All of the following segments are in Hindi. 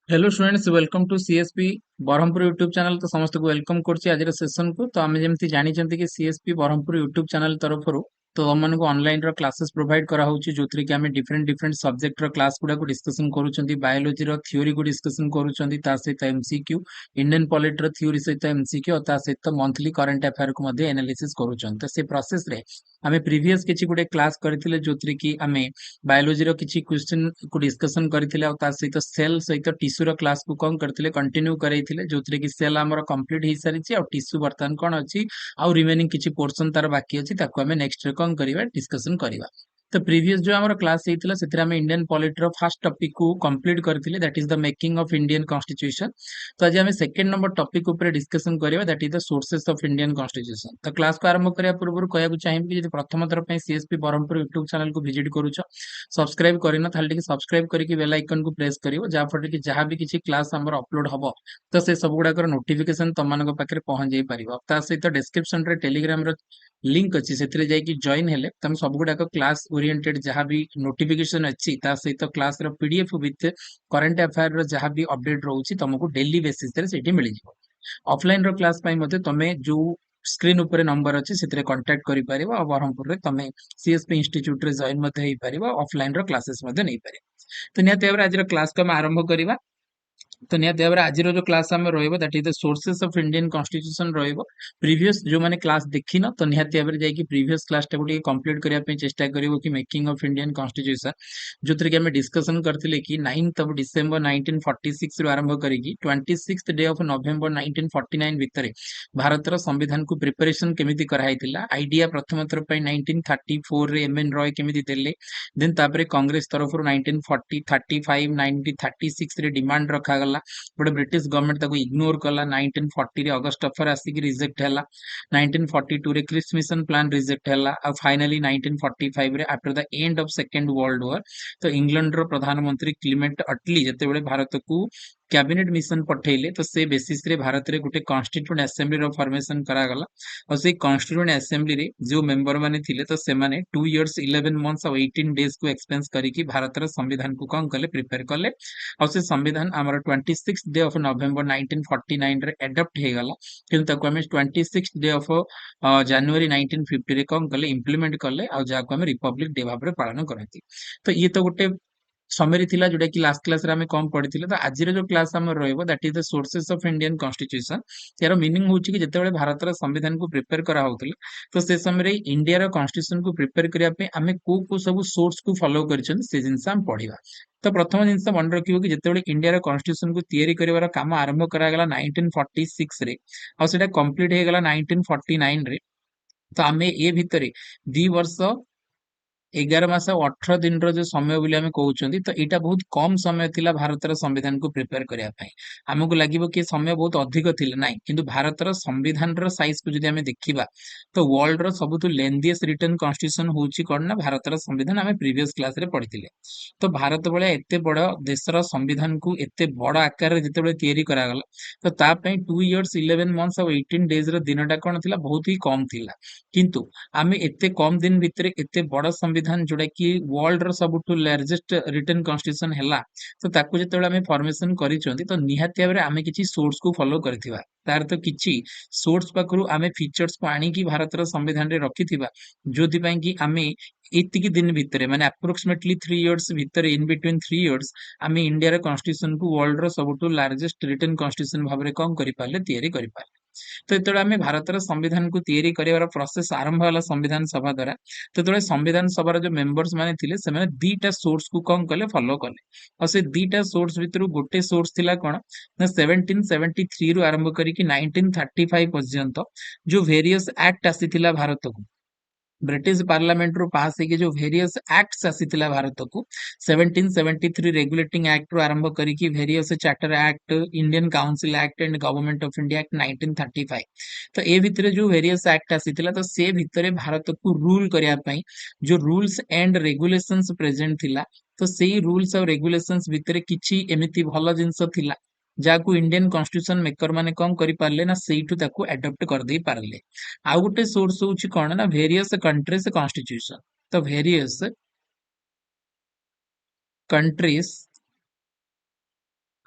Hello students, welcome to CSP Brahmapur YouTube channel. तो समस्त को वेलकम करछि आज सेशन को। तो आमे जेमति जानि चंती कि सीएसपी ब्रह्मपुर यूट्यूब चैनल तरफरु तो हम को ऑनलाइन रो क्लासेस प्रोवाइड करा होछि, जोथरे कि आमे डिफरेंट डिफरेंट सब्जेक्ट रो क्लास गुडा को डिस्कशन करूछंती। बायोलॉजी रो थ्योरी को डिस्कशन करूछंती, ता सहित एमसीक्यू, इंडियन पॉलिटी रो थ्योरी सहित एमसीक्यू और ता सहित मंथली करंट अफेयर को मध्ये एनालिसिस करूछंती। तो से प्रोसेस रे आमे प्रीवियस किछि गुडे क्लास करथिले, जोथरे कि आमे बायोलॉजी रो किछि क्वेश्चन को डिस्कशन करथिले और ता सहित सेल सहित टिश्यू रो क्लास को कौन करथिले कंटिन्यू करैथिले, जोथरे कि सेल हमर कंप्लीट हि सारिछि और टिश्यू वर्तमान कोन अछि और रिमेनिंग किछि पोर्शन तार बाकी अछि, ताको हमें नेक्स्ट रे कौन करिवा डिस्कशन करिवा। तो प्रीवियस जो हमर क्लास हेतिला सेतिरा हमें इंडियन पॉलिटी रो फर्स्ट टॉपिक को कंप्लीट करथिले, that is the making of Indian constitution. तो आज हमें सेकंड नंबर टॉपिक ऊपर डिस्कशन करिवा, that is the sources of Indian constitution. तो क्लास को आरंभ करिया पूर्व कहया चाहिए कि यदि प्रथम थर पे सीएसपी ब्रह्मपुर यूट्यूब चैनल को विजिट करूछ, सब्सक्राइब करिन ताले टिके सब्सक्राइब करिकि बेल आइकन को प्रेस करिवो, जा फटे कि जहां भी किछि क्लास हमर अपलोड हबो तो से सब गुडा कर नोटिफिकेशन तमनक पाखरे पहुंच जाई परिबो। ता सहित डिस्क्रिप्शन रे टेलीग्राम रो लिंक अछि, सेथिरे जाई कि जॉइन हेले तम सब गुडा को क्लास ओरिएंटेड जहां भी नोटिफिकेशन अछि, ता सहित क्लास रो पीडीएफ विथ करंट अफेयर रो जहां भी अपडेट रहउछि तुमको डेली बेसिस रे सेठी मिलि जिवो। ऑफलाइन रो क्लास पाई मते तमे जो स्क्रीन ऊपर नंबर अच्छी से कांटेक्ट करि परिबो और ब्रह्मपुर रे तमे सीएसपी इंस्टीट्यूट रे जॉइन मते हेई परिबो, ऑफलाइन रो क्लासेस मते नै परिबो। तो नियत एवरे आज रो क्लास को हम आरंभ करिवा। तो निहत भाव आज क्लास आम that is the sources of Indian constitution previous जो माने क्लास देखी न तो निहत भाव जाकि प्रीवियस क्लास टाको कंप्लीट करने चेष्टा करिवो कि मेकिंग ऑफ इंडियन कॉन्स्टिट्यूशन, जो थी कि डिस्कशन करथिले कि 9th ऑफ डिसेंबर 1946 रु आरंभ करिकि 26th डे ऑफ नवेंबर 1949 भितर भारत रो संविधान को प्रिपरेशन केमिति कराइतिला। आइडिया प्रथम थर पे 1934 रे एमएन रॉय केमिति देले, देन तापरे कांग्रेस तरफ 1940 35 1936 रे डिमांड रखा गला, बट ब्रिटिश गवर्नमेंट ताको इग्नोर कला। 1940 रे अगस्त अफर आसिक रिजेक्ट हैला, 1942 रे क्रिस मिशन प्लान रिजेक्ट हैला और फाइनली 1945 रे after the end of second world war तो इंग्लैंड रो प्रधानमंत्री क्लीमेंट अटली जते बेले भारत को कैबिनेट मिशन पठेले तो से बेसिस रे भारत रे गुटे कॉन्स्टिट्यूएंट असेंबली रो फॉर्मेशन करा गला और से कॉन्स्टिट्यूएंट असेंबली रे जो मेंबर माने थिले तो से माने 2 इयर्स 11 मंथ्स और 18 डेज को एक्सपेंस करिकि भारत रो संविधान को कौन कले प्रिपेयर कले और से संविधान हमर 26 डे ऑफ नवंबर 1949 रे एडॉप्ट हे गला, किंतु ताको हमें 26 डे ऑफ जनवरी 1950 रे कौन कले इंप्लीमेंट कले और जाको हमें रिपब्लिक डे भाबरे पालन करथि। तो ये तो गुटे समरी थिला जोटा कि लास्ट क्लास रे हमें कम पढ़िथिले। तो आज जो क्लास हमर रहइबो that is the sources of Indian constitution. यार मीनिंग होची कि जेतेबेले भारत रो संविधान को प्रिपेयर करा होतले तो से समय रे इंडिया रो कॉन्स्टिट्यूशन को प्रिपेयर करिया पे हमें को सब सोर्स को फॉलो करछन से जिंस हम पढ़िबा। तो प्रथम जिंस मन रखिबो कि जेतेबेले इंडिया रो कॉन्स्टिट्यूशन को तैयारी करिवार काम आरंभ करा गला 1946 रे और सेटा कंप्लीट हे गला 1949 रे। तो आमे ए भितरे 2 वर्ष 11 मास 18 दिन रो जो समय बोली आमे कहउचंदी, तो एटा बहुत कम समय थिला भारत रो संविधान को प्रिपेयर करिया पई। हमकु लागिबो कि समय बहुत अधिक थिला नाही, किंतु भारत रो संविधान रो साइज को जदि आमे देखिबा तो वर्ल्ड रो सबुतु लेंथीएस्ट रिटन कॉन्स्टिट्यूशन होची कोन ना भारत रो संविधान। आमे प्रीवियस क्लास रे पढ़िथिले। तो भारत बळे एते बड़ देश रो संविधान को एते बड़ आकार रे जेतेबेले तयारी करा गला तो ता पई 2 इयर्स 11 मंथ्स और 18 डेज रो दिनटा कोन थिला बहुत ही कम थिला, किंतु आमे एते कम दिन भितरे एते बड़ संविधान जोटा कि वर्ल्ड रो सबुठु लार्जेस्ट रिटन कॉन्स्टिट्यूशन हैला तो ताकू जेतेबेले आमे फॉर्मेशन करिचंती तो निहाती भाबरे आमे किछि सोर्स को फॉलो करथिबा। तार तो किछि सोर्स पाखरु आमे फीचर्स को आनी कि भारत रो संविधान रे रखिथिबा, जोथि पई कि आमे एतिकी दिन भितरे माने अप्रोक्सीमेटली 3 इयर्स भितरे इन बिटवीन 3 इयर्स आमे इंडिया रो कॉन्स्टिट्यूशन को वर्ल्ड रो सबुठु लार्जेस्ट रिटन कॉन्स्टिट्यूशन भाबरे कम करि पाले तयारी करि पाले। तो जेतेबेले आमे भारत रो संविधान को तयारी करिवार प्रोसेस आरंभ होला संविधान सभा द्वारा, तो जेतेबेले संविधान सभार जो मेंबर्स माने थिले से माने दीटा सोर्स को कम कले फॉलो कले और से दीटा सोर्स भितरु गोटे सोर्स थिला कोन ना 1773 रु आरंभ करी कि 1935 पर्यंत जो वेरियस एक्ट आसीथिला भारत को ब्रिटिश पार्लियामेंट रो पास है जो वेरियस एक्ट्स आसीथिला भारत को 1773 रेगुलेटिंग एक्ट रो आरंभ करी कि various charter act, Indian council act and government of India act 1935। तो ए भितरे जो वेरियस एक्ट आसीथिला तो से भितरे भारत को रूल करिया पई जो रूल्स एंड रेगुलेशंस प्रेजेंट थिला तो सेही रूल्स और रेगुलेशंस भितरे किछि एमिति भलो जिंस थिला जाकू इंडियन कॉन्स्टिट्यूशन मेकर माने कौन करि पारले ना सेइठु ताकू एडॉप्ट कर दे पारले। आउ गोटे सोर्स होची कोन ना वेरियस कंट्रीज कॉन्स्टिट्यूशन। तो वेरियस कंट्रीज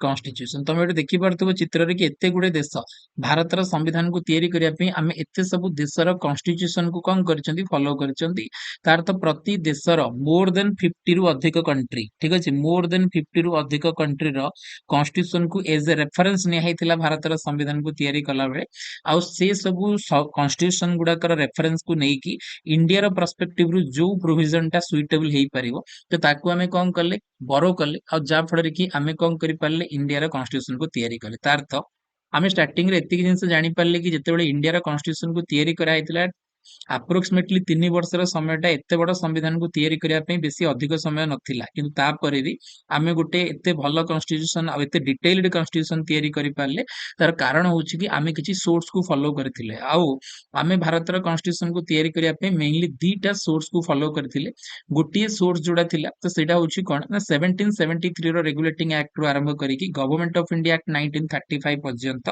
कॉन्स्टिट्यूशन तमे एटे देखि पारथबो चित्र रे कि एते गुडे देश भारतर संविधान को तयारी करिया पई आमे एते सब देशर कॉन्स्टिट्यूशन को कौन करचंती फॉलो करचंती तार तो प्रति देशर मोर देन 50 रु अधिक कंट्री ठीक अछि मोर देन 50 रु अधिक कंट्री रो कॉन्स्टिट्यूशन को एज ए रेफरेंस ने हैतिला भारतर संविधान को तयारी कला बेले आ से सब कॉन्स्टिट्यूशन गुडा कर रेफरेंस को नै कि इंडिया रो पर्सपेक्टिव रु जो प्रोविजन टा सुइटेबल हेई परिवो तो ताकू आमे कौन कले बरो कले और जा फଳରେ कि आमे कौन करि पारले इंडिया रो कॉन्स्टिट्यूशन को तयारी कले तार अर्थ आमे स्टार्टिंग रे एतिक जिंस जानि पारले कि जेतेबेले इंडिया रो कॉन्स्टिट्यूशन को तयारी करा हैतिला अप्रोक्सीमेटली 3 वर्षर समयटा एते बड़ संविधान को तयारी करिया पई बेसी अधिक समय नथिला किंतु तापरे भी आमे गोटे एते भलो कॉन्स्टिट्यूशन आ एते डिटेल्ड कॉन्स्टिट्यूशन तयारी करि पारले तार कारण होछि कि आमे किछि सोर्स को फॉलो करथिले आउ आमे भारतर कॉन्स्टिट्यूशन को तयारी करिया पई मेनली दीटा सोर्स को फॉलो करथिले गोटिए सोर्स जोडा थिला तो सेटा होछि कोन ना 1773 रो रेगुलेटिंग एक्ट रो आरंभ करी कि गवर्नमेंट ऑफ इंडिया एक्ट 1935 पर्यंत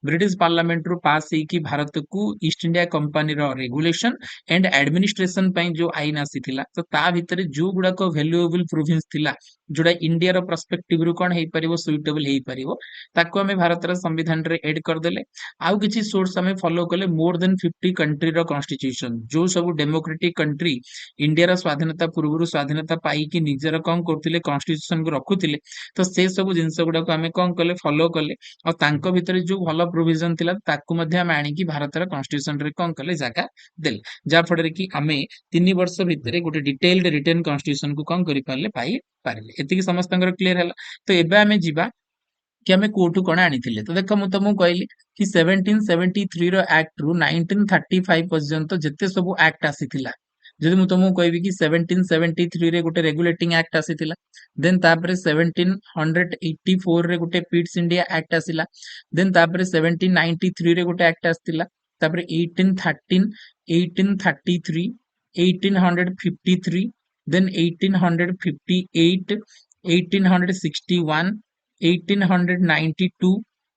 ब्रिटिश पार्लियामेंट रो पास हे कि भारत को ईस्ट इंडिया कंपनी रो रेगुलेशन एंड एडमिनिस्ट्रेशन पई जो आईन आसीथिला तो ता भितरे जो गुडा को वैल्यूएबल प्रोविजंस थिला जोडा इंडिया रो पर्सपेक्टिव रु कोन हेई परिबो सुइटेबल हेई परिबो ताको हमें भारतर संविधान रे ऐड कर देले आउ किछि सोर्स हमें फॉलो कले मोर देन 50 कंट्री रो कॉन्स्टिट्यूशन जो सब डेमोक्रेटिक कंट्री इंडिया रो स्वाधीनता पूर्व स्वाधीनता पाई कि निजर कौन करथिले कॉन्स्टिट्यूशन को रखुथिले तो से सब जिंस गुडा को हमें कौन कले फॉलो कले और तांको भितरे जो भलो प्रोविजन थिला ताकू मध्ये हम आनी कि भारतर कॉन्स्टिट्यूशन रे कौन कले जागा देले जा फଳରେ कि आमे 3 वर्ष भितरे गोटे डिटेल्ड रिटन कॉन्स्टिट्यूशन को कौन करि पारले पाई पारले एतिकी समस्तंगर क्लियर हला तो एबे आमे जिबा कि आमे कोठु कोन आनिथिले तो देखो मु तुमको कहली कि 1773 रो एक्ट रु 1935 पर्यंत जते सब एक्ट आसीथिला जदि मु तुमको कहबी कि 1773 रे गोटे रेगुलेटिंग एक्ट आसीथिला देन तापरे 1784 रे गोटे पिट्स इंडिया एक्ट आसीला देन तापरे 1793 रे गोटे एक्ट आसीथिला तापरे 1813 1833 1853 देन 1858 1861 1892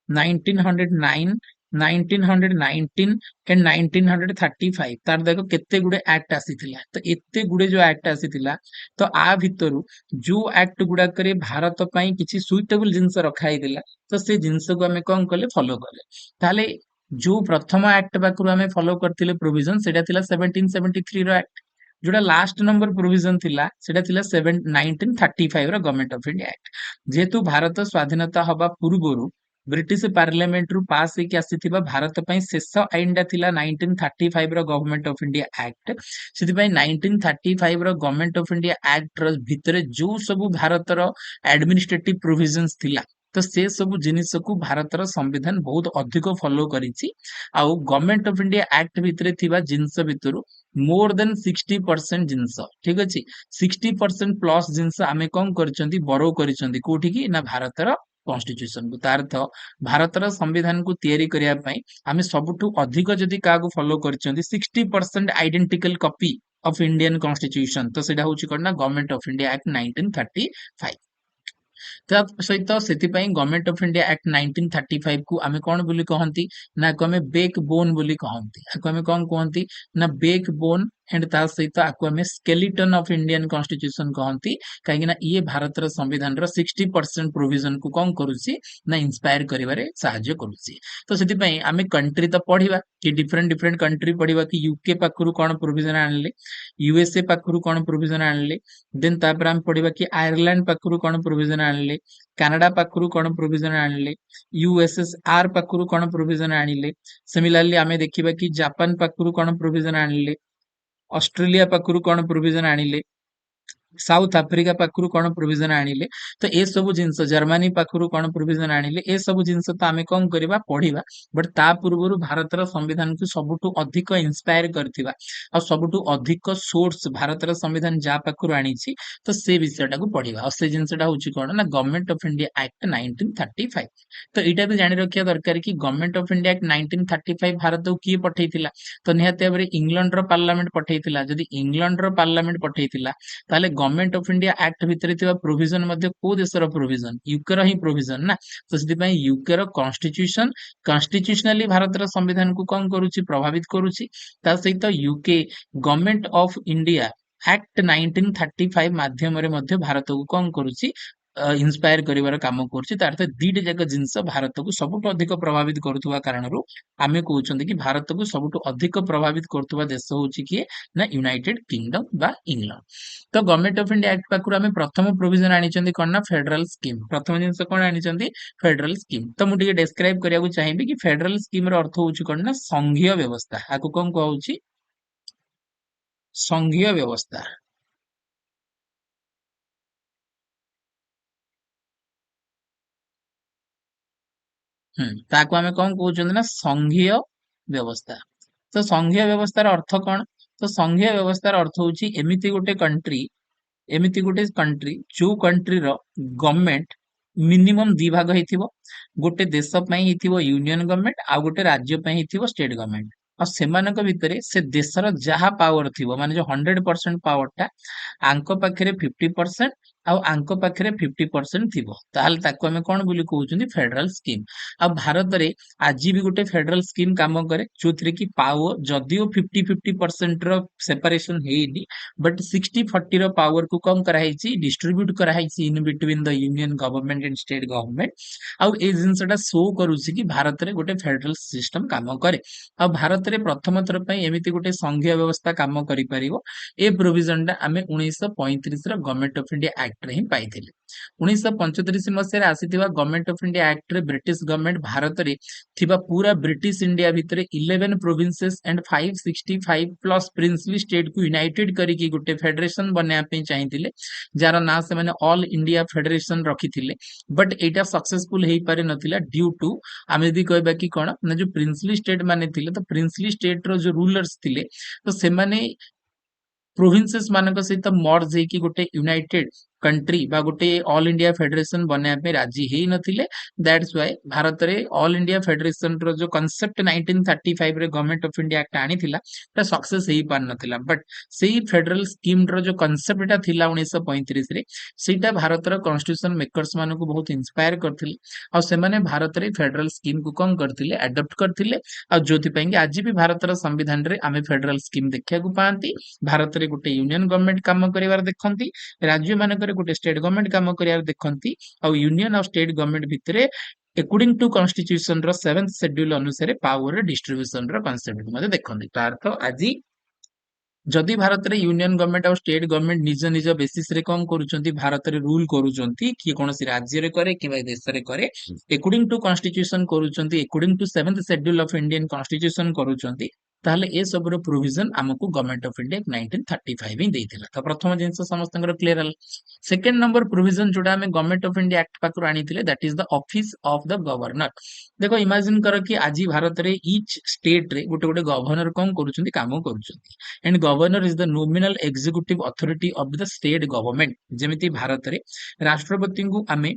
1909 1919 एंड 1935 तार देखो केते गुडे एक्ट आसीथिला तो एते गुडे जो एक्ट आसीथिला तो आ भितरु जो एक्ट गुडा करे भारत पई किछि सुइटेबल जिंस रखाई दिला तो से जिंस को हमें कोन कले फॉलो कले ताले जो प्रथम एक्ट बाकरू हमें फॉलो करथिले प्रोविजन सेटा थिला 1773 रो एक्ट जोड़ा लास्ट नंबर प्रोविजन थिला सेटा थिला 1935 रो गवर्नमेंट ऑफ इंडिया एक्ट जेतु भारत स्वाधीनता हबा पूर्वरु ब्रिटिश पार्लियामेंट रु पास हे कि आसीथिबा भारत पई शेष आइनडा थिला 1935 रो गवर्नमेंट ऑफ इंडिया एक्ट सेति पई 1935 रो गवर्नमेंट ऑफ इंडिया एक्ट रो भितरे जो सब भारत रो एडमिनिस्ट्रेटिव प्रोविजंस थिला तो से सब जिनिस को भारतर संविधान बहुत अधिक फॉलो करिछि आउ गवर्नमेंट ऑफ इंडिया एक्ट भितरे थिबा जिंस भितरु मोर देन 60% जिंस ठीक अछि 60% प्लस जिंस आमे कौन करचंती बरो करचंती कोठी की ना भारतर कॉन्स्टिट्यूशन को तार अर्थ भारतर संविधान को तयारी करिया पई आमे सबठु अधिक जदि का को फॉलो करचंती 60% identical copy of Indian constitution तो सेटा होची करना गवर्नमेंट ऑफ इंडिया एक्ट 1935 ता सहित सेतिपई गवर्नमेंट ऑफ इंडिया एक्ट 1935 को आमे कोन बोली कहंती ना को आमे बेक बोन बोली कहंती आको आमे कोन कहंती ना बेक बोन एंड ता सहित आको आमे स्केलेटन ऑफ इंडियन कॉन्स्टिट्यूशन कहंती काहे ना ये भारतर संविधान रो 60% प्रोविजन को कोन करूची ना इंस्पायर करिवारे सहाय्य करूची तो सेतिपई आमे कंट्री तो पढिबा कि डिफरेंट डिफरेंट कंट्री पढिबा कि यूके पाखरु कोन प्रोविजन आनले यूएसए पाखरु कोन प्रोविजन आनले देन तापर हम पढिबा कि आयरलैंड पाखरु कोन प्रोविजन आनले कनाडा पाखरु कोन प्रोविजन आनले यूएसएसआर पाखरु कोन प्रोविजन आनिले सिमिलरली आमे देखिबा कि जापान पाखरु कोन प्रोविजन आनले ऑस्ट्रेलिया पाखरु कोन प्रोविजन आनिले साउथ अफ्रीका पाखरु कोन प्रोविजन आनिले तो ए सब जिंस जर्मनी पाखरु कोन प्रोविजन आनिले ए सब जिंस तो आमे कोन करबा पढिबा बट ता पूर्वरु भारतर संविधान को सबटु अधिक इंस्पायर करथिबा आ सबटु अधिक सोर्स भारतर संविधान जा पाखरु आनिछि तो से विषयटा को पढिबा आ से जिंसटा होछि कोन ना गवर्नमेंट ऑफ इंडिया एक्ट 1935 तो एटा भी जानि रखिया दरकार कि government of India act 1935 Bharat को किए पठैतिला तो निहाते एबरे इंग्लैंड रो पार्लियामेंट पठैतिला जदि इंग्लैंड रो पार्लियामेंट पठैतिला ताले गवर्नमेंट ऑफ इंडिया एक्ट भितरे थिबा प्रोविजन मध्ये को देशर प्रोविजन यूके रो ही प्रोविजन ना तो सेति पई यूके रो कॉन्स्टिट्यूशन कॉन्स्टिट्यूशनली भारत रो संविधान को कोन करूची प्रभावित करूची ता सहित UK government of India act 1935 माध्यम रे मध्ये भारत को कोन करूची ଇନ୍ସପାୟାର କରିବାର କାମ କରୁଛି। ତା ଅର୍ଥ ଦିଟା ଯାକ ଜିନିଷ ଭାରତକୁ ସବୁଠୁ ଅଧିକ ପ୍ରଭାବିତ କରୁଥିବା କାରଣରୁ ଆମେ କହୁଛନ୍ତି କି ଭାରତକୁ ସବୁଠୁ ଅଧିକ ପ୍ରଭାବିତ କରୁଥିବା ଦେଶ ହଉଛି କିଏ ନା ୟୁନାଇଟେଡ କିଙ୍ଗଡମ ବା ଇଂଲଣ୍ଡ। ତ ଗଭର୍ଣ୍ଣମେଣ୍ଟ ଅଫ ଇଣ୍ଡିଆ ଆକ୍ଟ ପାଖରୁ ଆମେ ପ୍ରଥମ ପ୍ରୋଭିଜନ ଆଣିଛନ୍ତି କଣ ନା ଫେଡରାଲ ସ୍କିମ୍। ପ୍ରଥମ ଜିନିଷ କଣ ଆଣିଛନ୍ତି ଫେଡରାଲ ସ୍କିମ୍। ତ ମୁଁ ଟିକେ ଡେସ୍କ୍ରାଇବ କରିବାକୁ ଚାହିଁବି କି ଫେଡରାଲ ସ୍କିମ ର ଅର୍ଥ ହଉଛି କଣ ନା ସଂଘୀୟ ବ୍ୟବସ୍ଥା। ଆକୁ କଣ କୁହାହଉଛି ସଂଘୀୟ ବ୍ୟବସ୍ଥା। ତାକୁ ଆମେ କଣ କହୁଛନ୍ତି ନା ସଂଘୀୟ ବ୍ୟବସ୍ଥା। ତ ସଂଘୀୟ ବ୍ୟବସ୍ଥାର ଅର୍ଥ କଣ? ତ ସଂଘୀୟ ବ୍ୟବସ୍ଥାର ଅର୍ଥ ହଉଛି ଏମିତି ଗୋଟେ କଣ୍ଟ୍ରି ଯୋଉ କଣ୍ଟ୍ରିର ଗଭର୍ଣମେଣ୍ଟ ମିନିମମ୍ ଦି ଭାଗ ହେଇଥିବ। ଗୋଟେ ଦେଶ ପାଇଁ ହେଇଥିବ ୟୁନିୟନ ଗଭର୍ଣମେଣ୍ଟ, ଆଉ ଗୋଟେ ରାଜ୍ୟ ପାଇଁ ହେଇଥିବ ଷ୍ଟେଟ ଗଭର୍ଣମେଣ୍ଟ। ଆଉ ସେମାନଙ୍କ ଭିତରେ ସେ ଦେଶର ଯାହା ପାୱାର ଥିବ, ମାନେ ଯୋଉ 100% ପାୱାର ଟା ଆଙ୍କ ପାଖରେ 50% ଆଉ ଆଙ୍କ ପାଖରେ 50% ଥିବ, ତାହେଲେ ତାକୁ ଆମେ କଣ ବୋଲି କହୁଛନ୍ତି ଫେଡରାଲ ସ୍କିମ୍। ଆଉ ଭାରତରେ ଆଜି ବି ଗୋଟେ ଫେଡରାଲ ସ୍କିମ୍ କାମ କରେ, ଯୋଉଥିରେ କି ପାୱାର ଯଦିଓ 50-50% ର ସେପାରେସନ ହେଇନି, ବଟ୍ 60-40 ର ପାୱାର କୁ କଣ କରାହେଇଛି ଡିଷ୍ଟ୍ରିବ୍ୟୁଟ କରାହେଇଛି in between the union government and state government. ଆଉ ଏଇ ଜିନିଷଟା ଶୋ କରୁଛି କି ଭାରତରେ ଗୋଟେ ଫେଡରାଲ ସିଷ୍ଟମ କାମ କରେ। ଆଉ ଭାରତରେ ପ୍ରଥମ ଥର ପାଇଁ ଏମିତି ଗୋଟେ ସଂଘୀୟ ବ୍ୟବସ୍ଥା କାମ କରିପାରିବ, ଏ ପ୍ରୋଭିଜନ ଟା ଆମେ 1935 ର ଗଭର୍ଣମେଣ୍ଟ ଅଫ ଇଣ୍ଡିଆ ଆକ୍ଟ ରେ ହିଁ ପାଇଥିଲେ। 1935 ମସିହାରେ ଆସିଥିବା ଗଭର୍ଣମେଣ୍ଟ ଅଫ ଇଣ୍ଡିଆ ଆକ୍ଟ ରେ ବ୍ରିଟିଶ ଗଭର୍ଣମେଣ୍ଟ ଭାରତରେ ଥିବା ପୁରା ବ୍ରିଟିଶ ଇଣ୍ଡିଆ ଭିତରେ 11 ପ୍ରୋଭିନ୍ସେସ୍ ଆଣ୍ଡ 565 ପ୍ଲସ ପ୍ରିନ୍ସଲି ଷ୍ଟେଟ କୁ ୟୁନାଇଟେଡ କରିକି ଗୋଟେ ଫେଡରେସନ ବନେଇବା ପାଇଁ ଚାହିଁଥିଲେ, ଯାହାର ନାଁ ସେମାନେ ଅଲ ଇଣ୍ଡିଆ ଫେଡରେସନ ରଖିଥିଲେ। ବଟ୍ ଏଇଟା ସକ୍ସେସଫୁଲ ହେଇପାରି ନଥିଲା ଡ୍ୟୁ ଟୁ, ଆମେ ଯଦି କହିବା କି କଣ ନା ଯୋଉ ପ୍ରିନ୍ସଲି ଷ୍ଟେଟ ମାନେ ଥିଲେ, ତ ପ୍ରିନ୍ସଲି ଷ୍ଟେଟ ର ଯୋଉ ରୁଲର୍ସ ଥିଲେ, ତ ସେମାନେ ପ୍ରୋଭିନ୍ସେସ୍ ମାନଙ୍କ ସହିତ ମର୍ଜ ହେଇକି ଗୋଟେ ୟୁନାଇଟେଡ କଣ୍ଟ୍ରି ବା ଗୋଟେ ଅଲ ଇଣ୍ଡିଆ ଫେଡରେସନ ବନେଇବା ପାଇଁ ରାଜି ହେଇ ନଥିଲେ। ଦ୍ୟାଟ୍ସ ୱାଇ ଭାରତରେ ଅଲ ଇଣ୍ଡିଆ ଫେଡରେସନ ର ଯୋଉ କନସେପ୍ଟ 1935 ରେ ଗଭର୍ଣମେଣ୍ଟ ଅଫ ଇଣ୍ଡିଆ ଆକ୍ଟ ଆଣିଥିଲା, ସେଟା ସକ୍ସେସ ହେଇପାରିନଥିଲା। ବଟ୍ ସେଇ ଫେଡରାଲ ସ୍କିମ ର ଯୋଉ କନସେପ୍ଟଟା ଥିଲା 1935 ରେ, ସେଇଟା ଭାରତର କନଷ୍ଟିଟ୍ୟୁସନ ମେକର୍ସ ମାନଙ୍କୁ ବହୁତ ଇନ୍ସପାୟାର କରିଥିଲେ। ଆଉ ସେମାନେ ଭାରତରେ ଫେଡରାଲ ସ୍କିମ କୁ କଣ କରିଥିଲେ ଆଡପ୍ଟ କରିଥିଲେ। ଆଉ ଯୋଉଥିପାଇଁ କି ଆଜି ବି ଭାରତର ସମ୍ବିଧାନରେ ଆମେ ଫେଡରାଲ ସ୍କିମ ଦେଖିବାକୁ ପାଆନ୍ତି। ଭାରତରେ ଗୋଟେ ୟୁନିୟନ ଗଭର୍ଣମେଣ୍ଟ କାମ କରିବାର ଦେଖନ୍ତି, ରାଜ୍ୟ ମାନଙ୍କରେ ଗୋଟେ ଷ୍ଟେଟ ଗଭର୍ଣମେଣ୍ଟ କାମ କରିବାର ଦେଖନ୍ତି, ଆଉ ୟୁନିୟନ ଆଉ ଷ୍ଟେଟ ଗଭର୍ଣମେଣ୍ଟ ଭିତରେ ଏକର୍ଡିଂ ଟୁ କନଷ୍ଟିଟ୍ୟୁସନ ର 7th ସେଡ୍ୟୁଲ ଅନୁସାରେ ପାୱାର ଡିଷ୍ଟ୍ରିବ୍ୟୁସନ ର କନସେପ୍ଟ ମଧ୍ୟ ଦେଖନ୍ତି। ତାର ଅର୍ଥ ଆଜି ଯଦି ଭାରତରେ ୟୁନିୟନ ଗଭର୍ଣମେଣ୍ଟ ଆଉ ଷ୍ଟେଟ ଗଭର୍ଣମେଣ୍ଟ ନିଜ ନିଜ ବେସିସ ରେ କଣ କରୁଛନ୍ତି ଭାରତରେ ରୁଲ କରୁଛନ୍ତି, କିଏ କୌଣସି ରାଜ୍ୟରେ କରେ କିମ୍ବା ଦେଶରେ କରେ, ଏକର୍ଡିଂ ଟୁ କନଷ୍ଟିଟ୍ୟୁସନ କରୁଛନ୍ତି, according two 7th schedule of Indian constitution କରୁଛନ୍ତି, ତାହେଲେ ଏ ସବୁର ପ୍ରୋଭିଜନ ଆମକୁ ଗଭର୍ଣମେଣ୍ଟ ଅଫ ଇଣ୍ଡିଆ 1935 ହିଁ ଦେଇଥିଲା। ତ ପ୍ରଥମ ଜିନିଷ ସମସ୍ତଙ୍କର କ୍ଲିୟର ହେଲା। ସେକେଣ୍ଡ ନମ୍ବର ପ୍ରୋଭିଜନ ଯୋଉଟା ଆମେ ଗଭର୍ଣମେଣ୍ଟ ଅଫ ଇଣ୍ଡିଆ ଆକ୍ଟ ପାଖରୁ ଆଣିଥିଲେ, that is the office of the governor. ଦେଖ ଇମାଜିନ କର କି ଆଜି ଭାରତରେ ଇଚ ଷ୍ଟେଟ ରେ ଗୋଟେ ଗୋଟେ ଗଭର୍ଣ୍ଣର କଣ କରୁଛନ୍ତି କାମ କରୁଛନ୍ତି, and governor is the nominal executive authority of the state government। ଯେମିତି ଭାରତରେ ରାଷ୍ଟ୍ରପତିଙ୍କୁ ଆମେ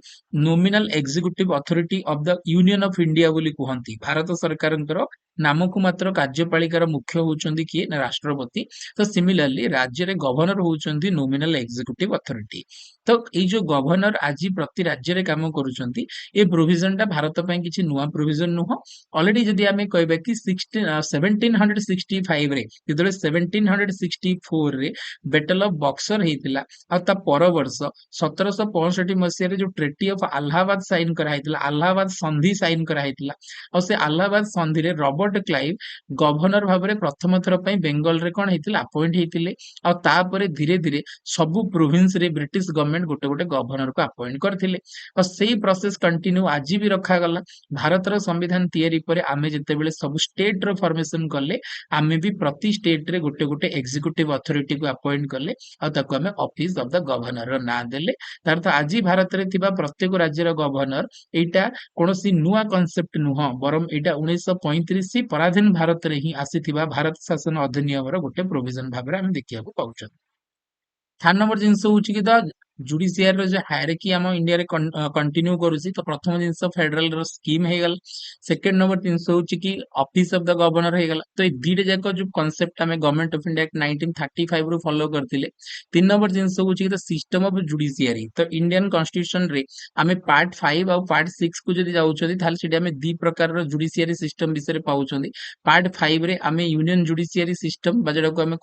nominal executive authority of the union of India ବୋଲି କୁହନ୍ତି। ଭାରତ ସରକାରଙ୍କର ନାମକୁ ମାତ୍ର କାର୍ଯ୍ୟପାଳିକାର ମୁଖ୍ୟ ହଉଛନ୍ତି କିଏ ନା ରାଷ୍ଟ୍ରପତି। ତ ସିମିଲାରଲି ରାଜ୍ୟରେ ଗଭର୍ଣ୍ଣର ହଉଛନ୍ତି ନୋମିନାଲ ଏକ୍ଜିକ୍ୟୁଟିଭ ଅଥରିଟି। ତ ଏଇ ଯୋଉ ଗଭର୍ଣ୍ଣର ଆଜି ପ୍ରତି ରାଜ୍ୟରେ କାମ କରୁଛନ୍ତି, ଏ ପ୍ରୋଭିଜନ ଟା ଭାରତ ପାଇଁ କିଛି ନୂଆ ପ୍ରୋଭିଜନ ନୁହଁ। ଅଲରେଡି ଯଦି ଆମେ କହିବା କି 1765 ରେ, ଯେତେବେଳେ 1764 ରେ ବେଟଲ ଅଫ ବକ୍ସର ହେଇଥିଲା, ଆଉ ତା ପର ବର୍ଷ 1765 ମସିହାରେ ଯୋଉ ଟ୍ରେଟି ଅଫ ଆହ୍ଲାବାଦ ସାଇନ କରାହେଇଥିଲା, ଆହ୍ଲାବାଦ ସନ୍ଧି ସାଇନ କରାହେଇଥିଲା, ଆଉ ସେ ଆହ୍ଲାବାଦ ସନ୍ଧିରେ ରବର୍ଟ କ୍ଲାଇଭ ଗଭର୍ଣ୍ଣର ଭାବରେ ପ୍ରଥମ ଥର ପାଇଁ ବେଙ୍ଗଲରେ କଣ ହେଇଥିଲେ ଆପଏଣ୍ଟ ହେଇଥିଲେ। ଆଉ ତାପରେ ଧୀରେ ଧୀରେ ସବୁ ପ୍ରୋଭିନ୍ସ ରେ ବ୍ରିଟିଶ ଗଭର୍ଣମେଣ୍ଟ ଗୋଟେ ଗୋଟେ ଗଭର୍ଣ୍ଣରକୁ ଆପଏଣ୍ଟ କରିଥିଲେ। ଆଉ ସେଇ ପ୍ରୋସେସ କଣ୍ଟିନ୍ୟୁ ଆଜି ବି ରଖାଗଲା। ଭାରତର ସମ୍ବିଧାନ ତିଆରି ପରେ ଆମେ ଯେତେବେଳେ ସବୁ ଷ୍ଟେଟ ର ଫର୍ମେସନ କଲେ, ଆମେ ବି ପ୍ରତି ଷ୍ଟେଟ ରେ ଗୋଟେ ଗୋଟେ ଏକ୍ଜିକ୍ୟୁଟିଭ ଅଥରିଟିକୁ ଆପଏଣ୍ଟ କଲେ, ଆଉ ତାକୁ ଆମେ ଅଫିସ ଅଫ ଦ ଗଭର୍ଣ୍ଣର ର ନାଁ ଦେଲେ। ତାର ତ ଆଜି ଭାରତରେ ଥିବା ପ୍ରତ୍ୟେକ ରାଜ୍ୟର ଗଭର୍ଣ୍ଣର, ଏଇଟା କୌଣସି ନୂଆ କନସେପ୍ଟ ନୁହଁ, ବରଂ ଏଇଟା 1935 ପରାଧୀନ ଭାରତରେ ହିଁ ଆସିଥିବା ଭାରତ ଶାସନ ଅଧିନିୟମର ଗୋଟେ ପ୍ରୋଭିଜନ ଭାବରେ ଆମେ ଦେଖିବାକୁ ପାଉଛୁ। ଥାର୍ଡ ନମ୍ବର ଜିନିଷ ହଉଛି କି ଜୁଡିସିଆରୀ ର ଯୋଉ ହାୟରାର୍କି ଆମ ଇଣ୍ଡିଆରେ କଣ୍ଟିନ୍ୟୁ କରୁଛି। ତ ପ୍ରଥମ ଜିନିଷ ଫେଡରାଲ ର ସ୍କିମ ହେଇଗଲା। ସେକେଣ୍ଡ ନମ୍ବର ଜିନିଷ ହଉଛି କି ଅଫିସ ଅଫ ଦ ଗଭର୍ଣ୍ଣର ହେଇଗଲା। ତ ଏଇ ଦିଟା ଯାକ ଯୋଉ କନସେପ୍ଟ ଆମେ ଗଭର୍ଣମେଣ୍ଟ ଅଫ ଇଣ୍ଡିଆ 1935 ରୁ ଫଲୋ କରିଥିଲେ। 3 ନମ୍ବର ଜିନିଷ ହଉଛି କି ସିଷ୍ଟମ ଅଫ ଜୁଡିସିଆରୀ। ତ ଇଣ୍ଡିଆନ କନଷ୍ଟିଟ୍ୟୁସନ ରେ ଆମେ ପାର୍ଟ 5 ଆଉ ପାର୍ଟ 6 କୁ ଯଦି ଯାଉଛନ୍ତି, ତାହେଲେ ସେଠି ଆମେ ଦି ପ୍ରକାରର ଜୁଡିସିଆରୀ ସିଷ୍ଟମ ବିଷୟରେ ପାଉଛନ୍ତି। ପାର୍ଟ 5 ରେ ଆମେ ୟୁନିୟନ ଜୁଡିସିଆରୀ ସିଷ୍ଟମ ବା ଯୋଉଟାକୁ ଆମେ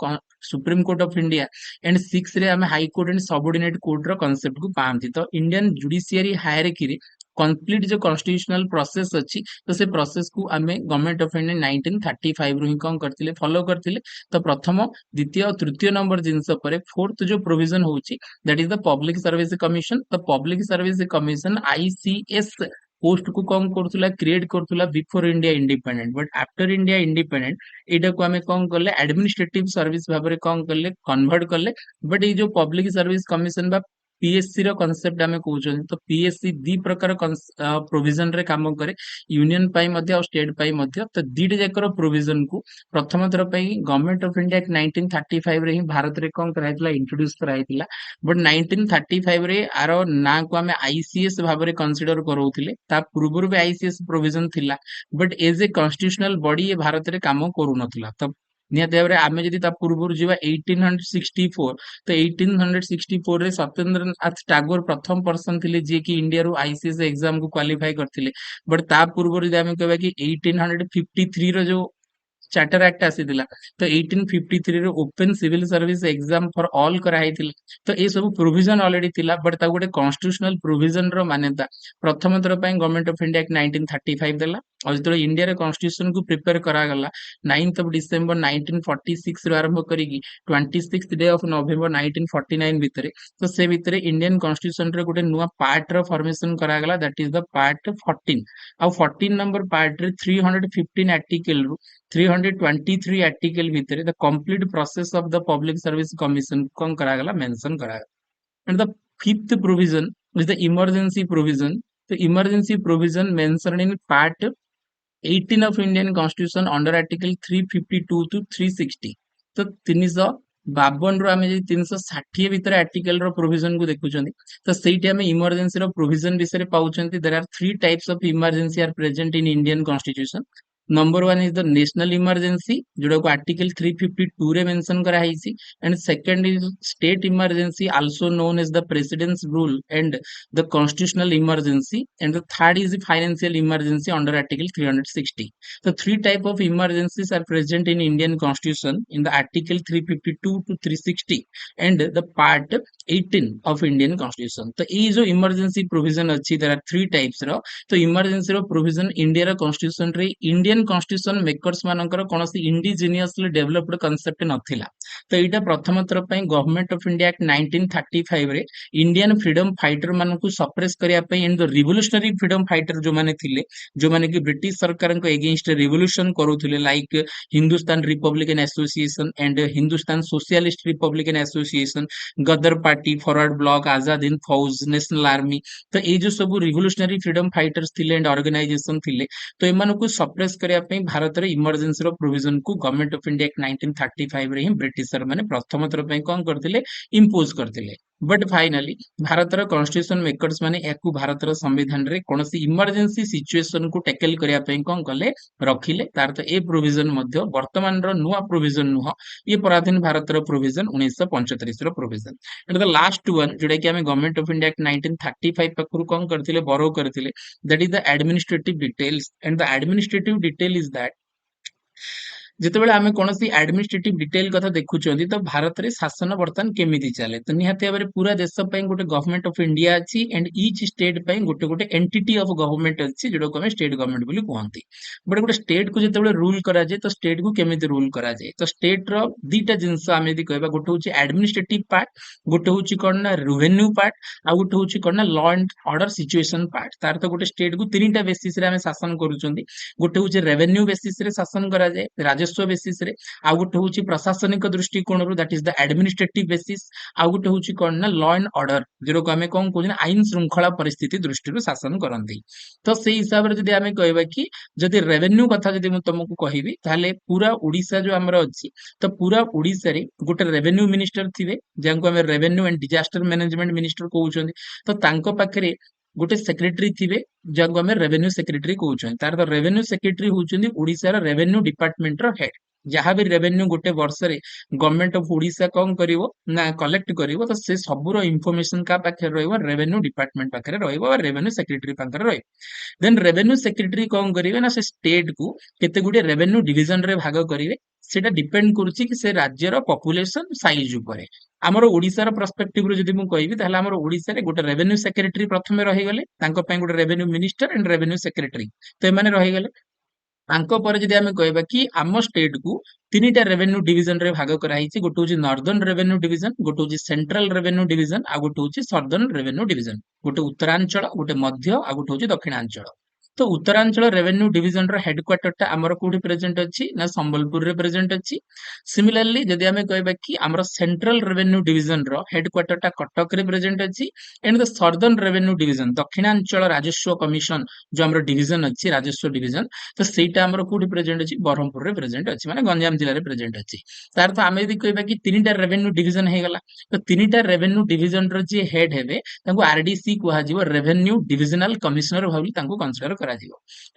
supreme court of India, and 6 ରେ ଆମେ high court and subordinate court court रो कांसेप्ट को पाती। तो इंडियन जुडिशियरी हायरार्की रे कंप्लीट जो कॉन्स्टिट्यूशनल प्रोसेस अच्छी तो से प्रोसेस को आम गवर्नमेंट ऑफ इंडिया 1935 रु ही कौन करथिले फॉलो करथिले। तो प्रथम द्वितीय और तृतीय नंबर जिनस पर फोर्थ जो प्रोविजन होची that is the public service commission. तो public service commission ICS post को कौन करथुला क्रिएट करथुला before India independent, but after India independent एटा को आमे कौन करले एडमिनिस्ट्रेटिव सर्विस भाबरे कौन करले कन्वर्ट करले। बट ये जो पब्लिक सर्विस कमिशन बा पीएससी रो कांसेप्ट आमे कहउछन। तो पीएससी दी प्रकार प्रोविजन रे काम करे, यूनियन पाई मध्य और स्टेट पाई मध्य। तो दीट जाकर प्रोविजन को प्रथम थर पाई गवर्नमेंट ऑफ इंडिया 1935 रे ही भारत रे कौन कराइतला इंट्रोड्यूस कराइतला। बट 1935 रे आरो ना को आमे आईसीएस भाबरे कंसीडर करौथिले। ता पूर्वरु भी आईसीएस प्रोविजन थिला, but as a constitutional body ये भारत रे काम करू नथिला। तो निहत भाव आमे जदि ता पूर्वरु जीवा 1864, तो 1864 रे सत्येंद्रनाथ टैगोर प्रथम पर्सन थिले जे कि इंडिया रु आईसीएस एग्जाम को क्वालिफाई करथिले। बट ता पूर्वरु जदि आमे कहबा कि 1853 रो जो चार्टर एक्ट आसीथिला, तो 1853 रे open civil service exam for all कराइथिला। तो ए सब प्रोविजन ऑलरेडी थिला, बट ता गोटे कॉन्स्टिट्यूशनल प्रोविजन रो मान्यता प्रथम थर पई गवर्नमेंट ऑफ इंडिया 1935 देला। और जो इंडिया रे कॉन्स्टिट्यूशन को प्रिपेयर करा गला 9th ऑफ डिसेंबर 1946 रो आरंभ करिकी 26th डे ऑफ नवंबर 1949 भितरे। तो से भितरे इंडियन कॉन्स्टिट्यूशन रे गोटे नुवा पार्ट रो फॉर्मेशन करा गला, दैट इज द पार्ट 14। आ 14 नंबर पार्ट रे 315 आर्टिकल रु 323 आर्टिकल भितर the complete process of the public service commission कौन करागला मेंशन करागला। And the fifth provision is the emergency provision. तो emergency provision mention in part 18 of Indian constitution under article 352 to 360। तो 352 रो आमे 360 भितर आर्टिकल रो प्रोविजन को देखुचंदी। तो सेठी आमे इमरजेंसी रो प्रोविजन विषय पाउचंती। There are three types of emergency are present in Indian constitution. Number one is the national emergency जोड़ा को आर्टिकल 352 रे मेंशन करा हैसी। And second is state emergency also known as the president's rule and the constitutional emergency. And the third is financial emergency under article 360। So three type of emergencies are present in Indian Constitution in the Article 352 to 360 and the Part 18 of Indian Constitution। तो ये जो emergency provision अच्छी there are three types रो। तो emergency रो provision इंडिया रो constitution रे इंडियन constitution makers मानकर कौनसी indigenously developed concept नथिला। तो एटा प्रथम थर पई गवर्नमेंट ऑफ इंडिया एक्ट 1935 रे इंडियन फ्रीडम फाइटर मानकु सप्रेस करिया पई and the revolutionary freedom fighter जो माने थिले, जो माने कि ब्रिटिश सरकार को एगेंस्ट रिवोल्यूशन करूथिले, like Hindustan republican association and Hindustan socialist republican association, Ghadar party, forward bloc, Azad Hind Fauj, national army. तो ये जो सब रिवोल्यूशनरी फ्रीडम फाइटर्स थिले एंड ऑर्गेनाइजेशन थिले, तो एमानकु सप्रेस करिया पई भारत रे इमरजेंसी रो प्रोविजन को गवर्नमेंट ऑफ इंडिया एक्ट 1935 रे ही ब्रिटिशर माने प्रथम थर पई कोन करथिले इंपोज करथिले। बट फाइनली भारत रो कॉन्स्टिट्यूशन मेकर्स माने याकू भारत रो संविधान रे कोनोसी इमरजेंसी सिचुएशन को टैकल करिया पई कोन कले रखिले। तार तो ए प्रोविजन मध्य वर्तमान रो नुवा प्रोविजन नुह, ये पराधीन भारत रो प्रोविजन 1935 रो provision. And the last one जोडा कि हमें गवर्नमेंट ऑफ इंडिया एक्ट 1935 पकरू कोन करथिले बोरो करथिले, that is the administrative details. And the administrative detail is that जितेबाला आमे कोनोसी एडमिनिस्ट्रेटिव डिटेल कथा देखुचंदी तो भारत रे शासन वर्तमान केमिति चले। तो निहाती भाबरे पूरा देश पई गोटे गवर्नमेंट ऑफ इंडिया अछि एंड ईच स्टेट पई गोटे गोटे एंटिटी ऑफ गवर्नमेंट अछि जोडो को हमें स्टेट गवर्नमेंट बोली कहंती। बट गोटे स्टेट को जितेबाला रूल करा जाय तो स्टेट को केमिति रूल करा जाय, तो स्टेट रो दीटा जिंस आमे यदि कहबा, गोटे होची एडमिनिस्ट्रेटिव पार्ट, गोटे होची कोन ना रेवेन्यू पार्ट, आ गोटे होची कोन ना law and order situation part. तार तो गोटे स्टेट को तीनटा बेसिस रे आमे शासन करूचंदी। गोटे होची रेवेन्यू बेसिस रे शासन करा जाय, राजस्व बेसिस रे, आ गोटे होची प्रशासनिक दृष्टिकोण रो that is the administrative basis, आ गोटे होची कोन ना लॉ एंड ऑर्डर जेरो को हमें कोन कोन आईन श्रृंखला परिस्थिति दृष्टि रो शासन करंती। तो से हिसाब रे जदि हमें कहबा कि जदि रेवेन्यू कथा जदि म तुमको कहिबी ताले पूरा ओडिसा जो हमर अछि, तो पूरा ओडिसा रे गोटे रेवेन्यू मिनिस्टर थिबे जेंको हमें revenue and disaster management minister कहउछन। तो तांको पाखरे गोटे सेक्रेटरी थिबे जेंको हमें रेवेन्यू सेक्रेटरी कहउछन। तार तो रेवेन्यू सेक्रेटरी होउछन ओडिसा रो रेवेन्यू डिपार्टमेंट रो हेड। जहाँ भी रेवेन्यू गोटे वर्ष रे गवर्नमेंट ऑफ ओडिशा कौन करिवो ना कलेक्ट करिवो तो से सबुर इन्फॉर्मेशन का पाखे रहइबो रेवेन्यू डिपार्टमेंट पाखे रहइबो और रेवेन्यू सेक्रेटरी पाखे रहइबो। देन रेवेन्यू सेक्रेटरी कौन करिवे ना से स्टेट को केते गुडे रेवेन्यू डिविजन रे भाग करिवे। सेटा डिपेंड करूची कि से राज्यर पॉपुलेशन साइज उपरे। ଆମର ଓଡିଶାର ପ୍ରସ୍ପେକ୍ଟିଭ ରୁ ଯଦି ମୁଁ କହିବି ତାହେଲେ ଆମର ଓଡିଶାରେ ଗୋଟେ ରେଭେନ୍ୟୁ ସେକ୍ରେଟାରୀ ପ୍ରଥମେ ରହିଗଲେ, ତାଙ୍କ ପାଇଁ ଗୋଟେ revenue minister and revenue secretary, ତ ଏମାନେ ରହିଗଲେ। ତାଙ୍କ ପରେ ଯଦି ଆମେ କହିବା କି ଆମ ଷ୍ଟେଟ କୁ ତିନିଟା ରେଭେନ୍ୟୁ ଡିଭିଜନ ରେ ଭାଗ କରାଯାଇଛି, ଗୋଟେ ହଉଛି ନର୍ଦର୍ନ ରେଭେନ୍ୟୁ ଡିଭିଜନ, ଗୋଟେ ହଉଛି ସେଣ୍ଟ୍ରାଲ ରେଭେନ୍ୟୁ ଡିଭିଜନ, ଆଉ ଗୋଟେ ହଉଛି ସଦର୍ନ ରେଭେନ୍ୟୁ ଡିଭିଜନ। ଗୋଟେ ଉତ୍ତରାଞ୍ଚଳ, ଗୋଟେ ମଧ୍ୟ, ଆଉ ଗୋଟେ ହଉଛି ଦକ୍ଷିଣାଞ୍ଚଳ। ତ ଉତ୍ତରାଞ୍ଚଳ ରେଭେନ୍ୟୁ ଡିଭିଜନ ର ହେଡକ୍ୱାର୍ଟର ଟା ଆମର କୋଉଠି ପ୍ରେଜେଣ୍ଟ ଅଛି ନା ସମ୍ବଲପୁରରେ ପ୍ରେଜେଣ୍ଟ ଅଛି। ସିମିଲାରଲି ଯଦି ଆମେ କହିବା କି ଆମର ସେଣ୍ଟ୍ରାଲ ରେଭେନ୍ୟୁ ଡିଭିଜନ ର ହେଡକ୍ୱାର୍ଟର ଟା କଟକରେ ପ୍ରେଜେଣ୍ଟ ଅଛି, and the southern revenue division ଦକ୍ଷିଣାଞ୍ଚଳ ରାଜସ୍ୱ କମିଶନ ଯୋଉ ଆମର ଡିଭିଜନ ଅଛି ରାଜସ୍ୱ ଡିଭିଜନ, ତ ସେଇଟା ଆମର କୋଉଠି ପ୍ରେଜେଣ୍ଟ ଅଛି ବ୍ରହ୍ମପୁରରେ ପ୍ରେଜେଣ୍ଟ ଅଛି, ମାନେ ଗଞ୍ଜାମ ଜିଲ୍ଲାରେ ପ୍ରେଜେଣ୍ଟ ଅଛି। ତାର ତ ଆମେ ଯଦି କହିବା କି ତିନିଟା ରେଭେନ୍ୟୁ ଡିଭିଜନ ହେଇଗଲା, ତ ତିନିଟା ରେଭେନ୍ୟୁ ଡିଭିଜନ ର ଯିଏ ହେଡ ହେବେ ତାଙ୍କୁ ଆରଡିସି କୁହାଯିବ, ରେଭେନ୍ୟୁ ଡିଭିଜନାଲ କମିଶନର ଭାବରେ ତାଙ୍କୁ କନସିଡର କରାଯିବ।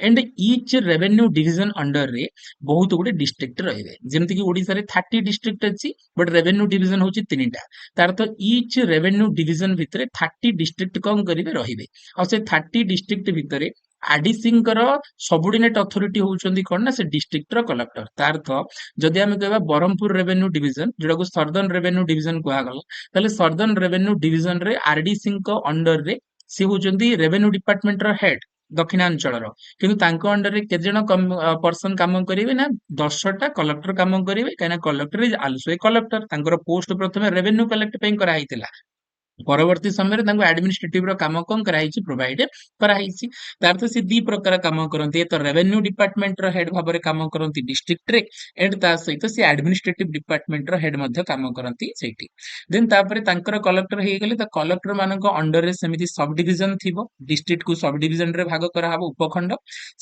And each revenue division under ରେ ବହୁତ ଗୁଡେ ଡିଷ୍ଟ୍ରିକ୍ଟ ରହିବେ, ଯେମିତି କି ଓଡିଶାରେ 30 ଡିଷ୍ଟ୍ରିକ୍ଟ ଅଛି, ବଟ ରେଭେନ୍ୟୁ ଡିଭିଜନ ହଉଛି ତିନିଟା। ତାର ତ ଇଚ୍ ରେଭେନ୍ୟୁ ଡିଭିଜନ ଭିତରେ 30 ଡିଷ୍ଟ୍ରିକ୍ଟ କଣ କରିବେ ରହିବେ, ଆଉ ସେ 30 ଡିଷ୍ଟ୍ରିକ୍ଟ ଭିତରେ ଆଡିସିଙ୍କର ସବଅର୍ଡିନେଟ ଅଥରିଟି ହଉଛନ୍ତି କଣ ନା ସେ ଡିଷ୍ଟ୍ରିକ୍ଟ ର କଲେକ୍ଟର। ତାର ତ ଯଦି ଆମେ କହିବା ବ୍ରହ୍ମପୁର ରେଭେନ୍ୟୁ ଡିଭିଜନ ଯୋଉଟାକୁ ସଦର୍ନ ରେଭେନ୍ୟୁ ଡିଭିଜନ କୁହାଗଲା, ତାହେଲେ ସଦର୍ନ ରେଭେନ୍ୟୁ ଡିଭିଜନ ରେ ଆରଡିସିଙ୍କ ଅଣ୍ଡର ରେ ସେ ହଉଛନ୍ତି ରେଭେନ୍ୟୁ ଡିପାର୍ଟମେଣ୍ଟ ର ହେଡ ଦକ୍ଷିଣାଞ୍ଚଳର, କିନ୍ତୁ ତାଙ୍କ ଅଣ୍ଡରରେ କେତେ ଜଣ ପର୍ସନ କାମ କରିବେ ନା 10ଟା କଲେକ୍ଟର କାମ କରିବେ, କାହିଁକିନା collector is also A collector. ତାଙ୍କର ପୋଷ୍ଟ ପ୍ରଥମେ ରେଭେନ୍ୟୁ କଲେକ୍ଟ ପାଇଁ କରାହେଇଥିଲା, ପରବର୍ତ୍ତୀ ସମୟରେ ତାଙ୍କୁ ଆଡମିନିଷ୍ଟ୍ରେଟିଭ ର କାମ କଣ କରାଯାଇଛି ପ୍ରୋଭାଇଡ କରାଯାଇଛି। ତାର ତ ସେ ଦି ପ୍ରକାର କାମ କରନ୍ତି, ଏ ତ ରେଭେନ୍ୟୁ ଡିପାର୍ଟମେଣ୍ଟ ର ହେଡ ଭାବରେ କାମ କରନ୍ତି ଡିଷ୍ଟ୍ରିକ୍ଟ ରେ, ଏଣ୍ଡ ତା ସହିତ ସେ ଆଡମିନିଷ୍ଟ୍ରେଟିଭ ଡିପାର୍ଟମେଣ୍ଟ ର ହେଡ ମଧ୍ୟ କାମ କରନ୍ତି ସେଇଠି। ଦେନ୍ ତାପରେ ତାଙ୍କର କଲେକ୍ଟର ହେଇଗଲେ, ତ କଲେକ୍ଟର ମାନଙ୍କ ଅଣ୍ଡରରେ ସେମିତି ସବ ଡିଭିଜନ ଥିବ, ଡିଷ୍ଟ୍ରିକ୍ଟ କୁ ସବ ଡିଭିଜନ ରେ ଭାଗ କରାହବ ଉପଖଣ୍ଡ,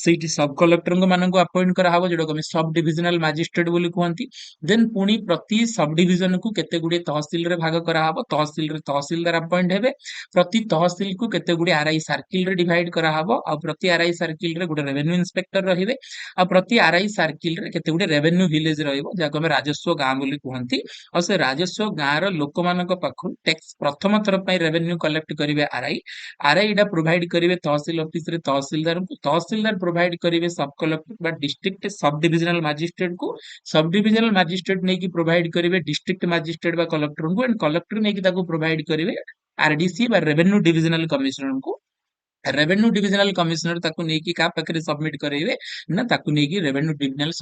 ସେଇଠି ସବ କଲେକ୍ଟରଙ୍କ ମାନଙ୍କୁ ଆପଏଣ୍ଟ କରାହବ ଯୋଉଟାକୁ ଆମେ ସବ ଡିଭିଜନାଲ ମାଜିଷ୍ଟ୍ରେଟ ବୋଲି କୁହନ୍ତି। ଦେନ୍ ପୁଣି ପ୍ରତି ସବ ଡିଭିଜନ କୁ କେତେ ଗୁଡିଏ ତହସିଲ ରେ ଭାଗ କରାହବ, ତହସିଲରେ ତହସିଲଦାର ଆପଏଣ୍ଟ ହେବେ, ପ୍ରତି ତହସିଲ କୁ କେତେ ଗୁଡିଏ ଆରଆଇ ସାର୍କିଲ ରେ ଡିଭାଇଡ କରାହବ, ଆଉ ପ୍ରତି ଆରଆଇ ସାର୍କିଲ ରେ ଗୋଟେ ରେଭେନ୍ୟୁ ଇନ୍ସପେକ୍ଟର ରହିବେ, ଆଉ ପ୍ରତି ଆରଆଇ ସାର୍କିଲ ରେ କେତେ ଗୁଡିଏ ରେଭେନ୍ୟୁ ଭିଲେଜ ରହିବ ଯାହାକୁ ଆମେ ରାଜସ୍ୱ ଗାଁ ବୋଲି କୁହନ୍ତି। ଆଉ ସେ ରାଜସ୍ୱ ଗାଁର ଲୋକମାନଙ୍କ ପାଖରୁ ଟେକ୍ସ ପ୍ରଥମ ଥର ପାଇଁ ରେଭେନ୍ୟୁ କଲେକ୍ଟ କରିବେ ଆରଆଇ, ଆରଆଇ ଟା ପ୍ରୋଭାଇଡ କରିବେ ତହସିଲ ଅଫିସରେ ତହସିଲଦାରଙ୍କୁ, ତହସିଲଦାର ପ୍ରୋଭାଇଡ କରିବେ ସବ କଲେକ୍ଟର ବା ଡିଷ୍ଟ୍ରିକ୍ଟ ସବ ଡିଭିଜନାଲ ମାଜିଷ୍ଟ୍ରେଟ କୁ, ସବ ଡିଭିଜନାଲ ମାଜିଷ୍ଟ୍ରେଟ ନେଇକି ପ୍ରୋଭାଇଡ କରିବେ ଡିଷ୍ଟ୍ରିକ୍ଟ ମାଜିଷ୍ଟ୍ରେଟ ବା କଲେକ୍ଟରଙ୍କୁ, ଏଣ୍ଡ କଲେକ୍ଟର ନେଇକି ତାକୁ ପ୍ରୋଭାଇଡ କରିବେ ଆରଡିସି ବା ରେଭେନ୍ୟୁ ଡିଭିଜନାଲ କମିଶନରଙ୍କୁ। रेवेन्यू डिविजनल कमिश्नर ताकू नेकी का पाखरे सबमिट करेइबे ना ताकू नेकी रेवेन्यू डिविजनल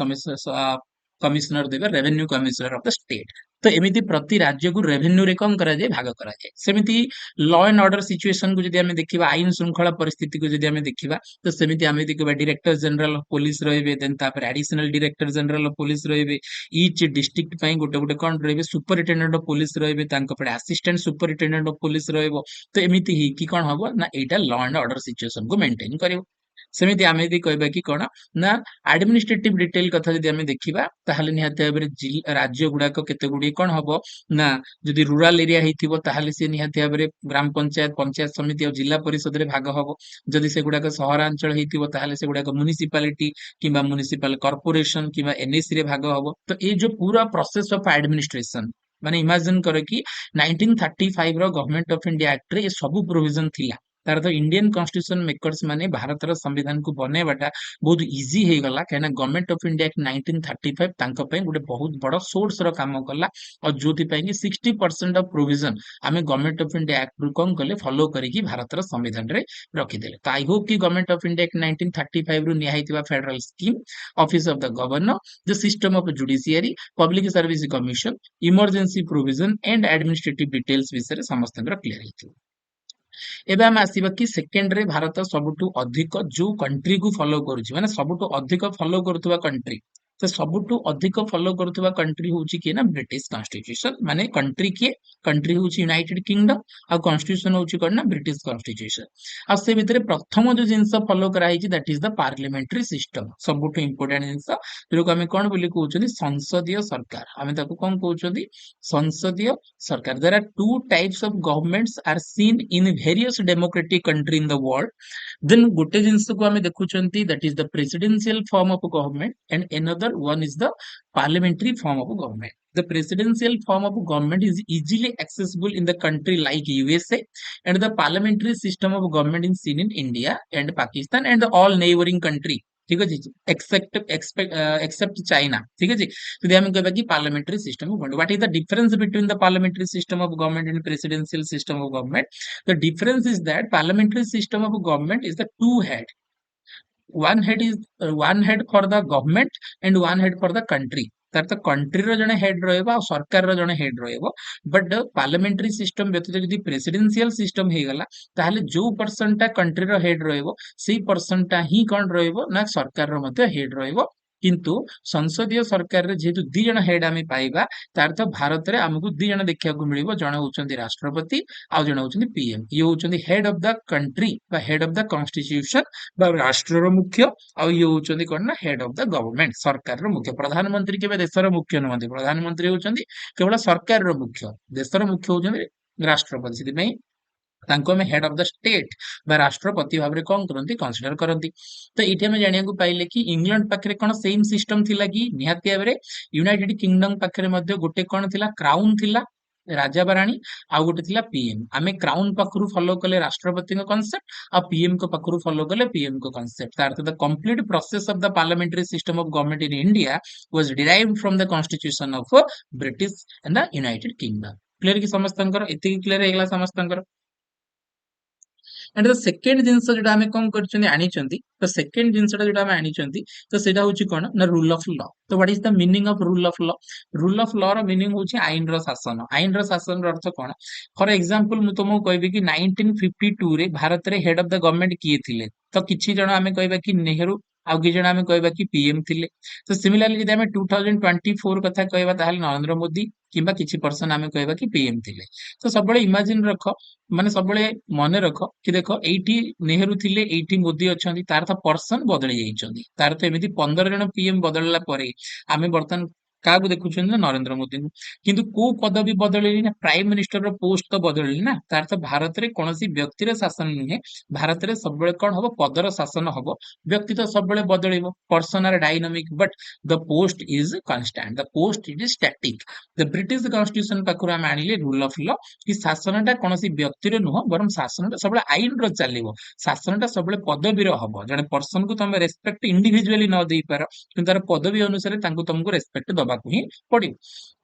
कमिश्नर देबे revenue commissioner of the state. तो एमिति प्रति राज्य को रेवेन्यू रे कम करा जाए भाग करा जाए। सेमिति लॉ एंड ऑर्डर सिचुएशन को जदि हमें देखिबा, आईन श्रृंखला परिस्थिति को जदि हमें देखिबा, तो सेमिति हमें देखिबा डायरेक्टर जनरल ऑफ पुलिस रहिबे, देन तापर additional director general of police रहिबे, ईच डिस्ट्रिक्ट पई गोटे गोटे कोन रहिबे सुपरिटेंडेंट ऑफ पुलिस रहिबे, तांको पडे असिस्टेंट सुपरिटेंडेंट ऑफ पुलिस रहिबो। तो एमिति ही कि कोन हबो ना एटा लॉ एंड ऑर्डर सिचुएशन को मेंटेन करिवो। सेमिति आमे यदि कहबा कि कोन ना एडमिनिस्ट्रेटिव डिटेल कथा जदि हमें देखिबा, ताहाले निहाती भाबरे राज्य गुडाक केते गुडी कोन हबो ना जदि रूरल एरिया हेतिबो ताहाले से निहाती भाबरे ग्राम पंचायत पंचायत समिति और जिला परिषद रे भाग हबो। जदि से गुडाक सहरांचल हेतिबो ताहाले से गुडाक म्युनिसिपालिटी किबा म्युनिसिपल कॉर्पोरेशन किबा एनएसी रे भाग हबो। तो ए जो पूरा प्रोसेस ऑफ एडमिनिस्ट्रेशन माने इमेजिन करो कि 1935 रो गवर्नमेंट ऑफ इंडिया एक्ट रे ये सब प्रोविजन थिला। तार तो इंडियन कॉन्स्टिट्यूशन मेकर्स माने भारतर संविधान को बनेबाटा बहुत इजी हे गला, कहना गवर्नमेंट ऑफ इंडिया एक्ट 1935 तांको पई गुटे बहुत बड़ सोर्स रो काम कला, और जोथि पई कि 60% ऑफ प्रोविजन आमे गवर्नमेंट ऑफ इंडिया एक्ट रू कोन कले फॉलो करिकि भारतर संविधान रे रखि देले। तो आई होप कि गवर्नमेंट ऑफ इंडिया एक्ट 1935 रू निहाइतिबा federal scheme, office of the governor, the system of judiciary, public service commission, emergency provision and administrative details विषय समस्त क्लियर हेतु। एबे हम आसीबा कि सेकेंड रे भारत सबुठु अधिक जो कंट्री को फॉलो करूची, माने सबुठु अधिक फॉलो करथुवा कंट्री, तो सबुठु अधिक फॉलो करथुवा कंट्री होची कि ना ब्रिटिश कॉन्स्टिट्यूशन। माने कंट्री के कंट्री होची यूनाइटेड किंगडम, आ कॉन्स्टिट्यूशन होची कोन ना ब्रिटिश कॉन्स्टिट्यूशन। आ से भितरे प्रथम जो जिंस फॉलो करा हिची that is the parliamentary system, सबुठु इंपोर्टेंट जिंस जेको हमें कोन बोली कहउछनी संसदीय सरकार, हमें ताको कोन कहउछनी संसदीय सरकार। There are two types of governments are seen in various democratic country in the world. Then गोटे जिंस को हमें देखुछंती that is the presidential form of government, and another other one is the parliamentary form of government. The presidential form of government is easily accessible in the country like USA, and the parliamentary system of government is seen in India and Pakistan and all neighboring country. ठीक है जी, एक्सेप्ट चाइना. ठीक है जी. तो हम कहबा कि parliamentary system of government. What is the difference between the parliamentary system of government and presidential system of government? The difference is that parliamentary system of government is the two head. One head is one head for the government and one head for the country. ତାର ତ କଣ୍ଟ୍ରିର ଜଣେ ହେଡ୍ ରହିବ ଆଉ ସରକାରର ଜଣେ ହେଡ୍ ରହିବ. ବଟ୍ ପାର୍ଲାମେଣ୍ଟାରୀ ସିଷ୍ଟମ ବ୍ୟତୀତ ଯଦି ପ୍ରେସିଡେନ୍ସିଆଲ ସିଷ୍ଟମ ହେଇଗଲା ତାହେଲେ ଯୋଉ ପର୍ସନଟା କଣ୍ଟ୍ରିର ହେଡ୍ ରହିବ ସେଇ ପର୍ସନଟା ହିଁ କଣ ରହିବ ନା ସରକାରର ମଧ୍ୟ ହେଡ୍ ରହିବ. କିନ୍ତୁ ସଂସଦୀୟ ସରକାରରେ ଯେହେତୁ ଦି ଜଣ ହେଡ୍ ଆମେ ପାଇବା, ତାର ତ ଭାରତରେ ଆମକୁ ଦି ଜଣ ଦେଖିବାକୁ ମିଳିବ. ଜଣେ ହଉଛନ୍ତି ରାଷ୍ଟ୍ରପତି ଆଉ ଜଣେ ହଉଛନ୍ତି ପିଏମ୍. ଇଏ ହଉଛନ୍ତି ହେଡ୍ ଅଫ ଦ କଣ୍ଟ୍ରି ବା ହେଡ୍ ଅଫ ଦ କନଷ୍ଟିଟ୍ୟୁସନ ବା ରାଷ୍ଟ୍ରର ମୁଖ୍ୟ, ଆଉ ଇଏ ହଉଛନ୍ତି କଣ ନା ହେଡ୍ ଅଫ ଦ ଗଭର୍ଣ୍ଣମେଣ୍ଟ, ସରକାରର ମୁଖ୍ୟ. ପ୍ରଧାନମନ୍ତ୍ରୀ କେବେ ଦେଶର ମୁଖ୍ୟ ନୁହନ୍ତି. ପ୍ରଧାନମନ୍ତ୍ରୀ ହଉଛନ୍ତି କେବଳ ସରକାରର ମୁଖ୍ୟ. ଦେଶର ମୁଖ୍ୟ ହଉଛନ୍ତି ରାଷ୍ଟ୍ରପତି. ସେଥିପାଇଁ ତାଙ୍କୁ ଆମେ ହେଡ୍ ଅଫ ଦ ଷ୍ଟେଟ୍ ବା ରାଷ୍ଟ୍ରପତି ଭାବରେ କଣ କରନ୍ତି, କନସିଡର କରନ୍ତି. ତ ଏଇଠି ଆମେ ଜାଣିବାକୁ ପାଇଲେ କି ଇଂଲଣ୍ଡ ପାଖରେ କଣ ସେମ୍ ସିଷ୍ଟମ ଥିଲା କି? ନିହାତି ଭାବରେ. ୟୁନାଇଟେଡ କିଙ୍ଗଡମ ପାଖରେ ମଧ୍ୟ ଗୋଟେ କଣ ଥିଲା, କ୍ରାଉନ ଥିଲା, ରାଜା ବା ରାଣୀ, ଆଉ ଗୋଟେ ଥିଲା ପିଏମ୍. ଆମେ କ୍ରାଉନ ପାଖରୁ ଫଲୋ କଲେ ରାଷ୍ଟ୍ରପତିଙ୍କ କନସେପ୍ଟ, ଆଉ ପିଏମ୍ ଙ୍କ ପାଖରୁ ଫଲୋ କଲେ ପିଏମ୍ ଙ୍କ କନସେପ୍ଟ. ତାର the complete process of the parliamentary system of government in India was derived from the constitution of British and the United Kingdom. Clear କି ସମସ୍ତଙ୍କର? ଏତିକି କ୍ଲିୟର ହେଇଗଲା ସମସ୍ତଙ୍କର? एंड द सेकेंड जिनस जोटा आमे कौन करछन्ती आनिचन्ती, तो सेकेंड जिनसटा जोटा आमे आनिचन्ती, तो सेटा होची कोन ना रूल ऑफ लॉ. तो what is the meaning of rule of law? Rule of law रो मीनिंग होची आईन रो शासन. आईन रो शासन रो अर्थ कोन? फॉर एग्जांपल मु तुमको कहबी कि 1952 रे भारत रे हेड ऑफ द गवर्नमेंट किए थिले, तो किछि जण आमे कहबा कि नेहरू, आउ कि जण आमे कहबा कि पीएम थिले. तो सिमिलरली जदि आमे 2024 कथा कहबा ताहले नरेंद्र मोदी किंबा किछि पर्सन आमे कहबा कि पीएम थिले. तो सबले इमेजिन रख, माने सबले मने रख कि देखो एठी नेहरू थिले, एठी मोदी अछंती, तार तो पर्सन बदली जाइछंती. तार तो एमिति 15 जण पीएम बदलला परे आमे बर्तन कागु देखुछन ना नरेंद्र मोदी को. किंतु को पदवी बदलली ना, प्राइम मिनिस्टर रो पोस्ट तो बदलली ना. तार तो भारत रे कोनोसी व्यक्ति रे शासन नहे. भारत रे सबले कोन हबो, पदर शासन हबो. व्यक्ति तो सबले बदलिबो, person are dynamic, but the post is constant, the post is static. The British constitution पाखुर आमे आनिले रूल ऑफ लॉ कि शासनटा कोनोसी व्यक्ति रे नुह, बरम शासनटा सबले आईन रो चलिबो. शासनटा सबले पदवी रो हबो. जने पर्सन को तमे रेस्पेक्ट इंडिविजुअली न देई पारो, किंतु तार पदवी अनुसार तांको तुमको रेस्पेक्ट दबाकू ही पड़िबो.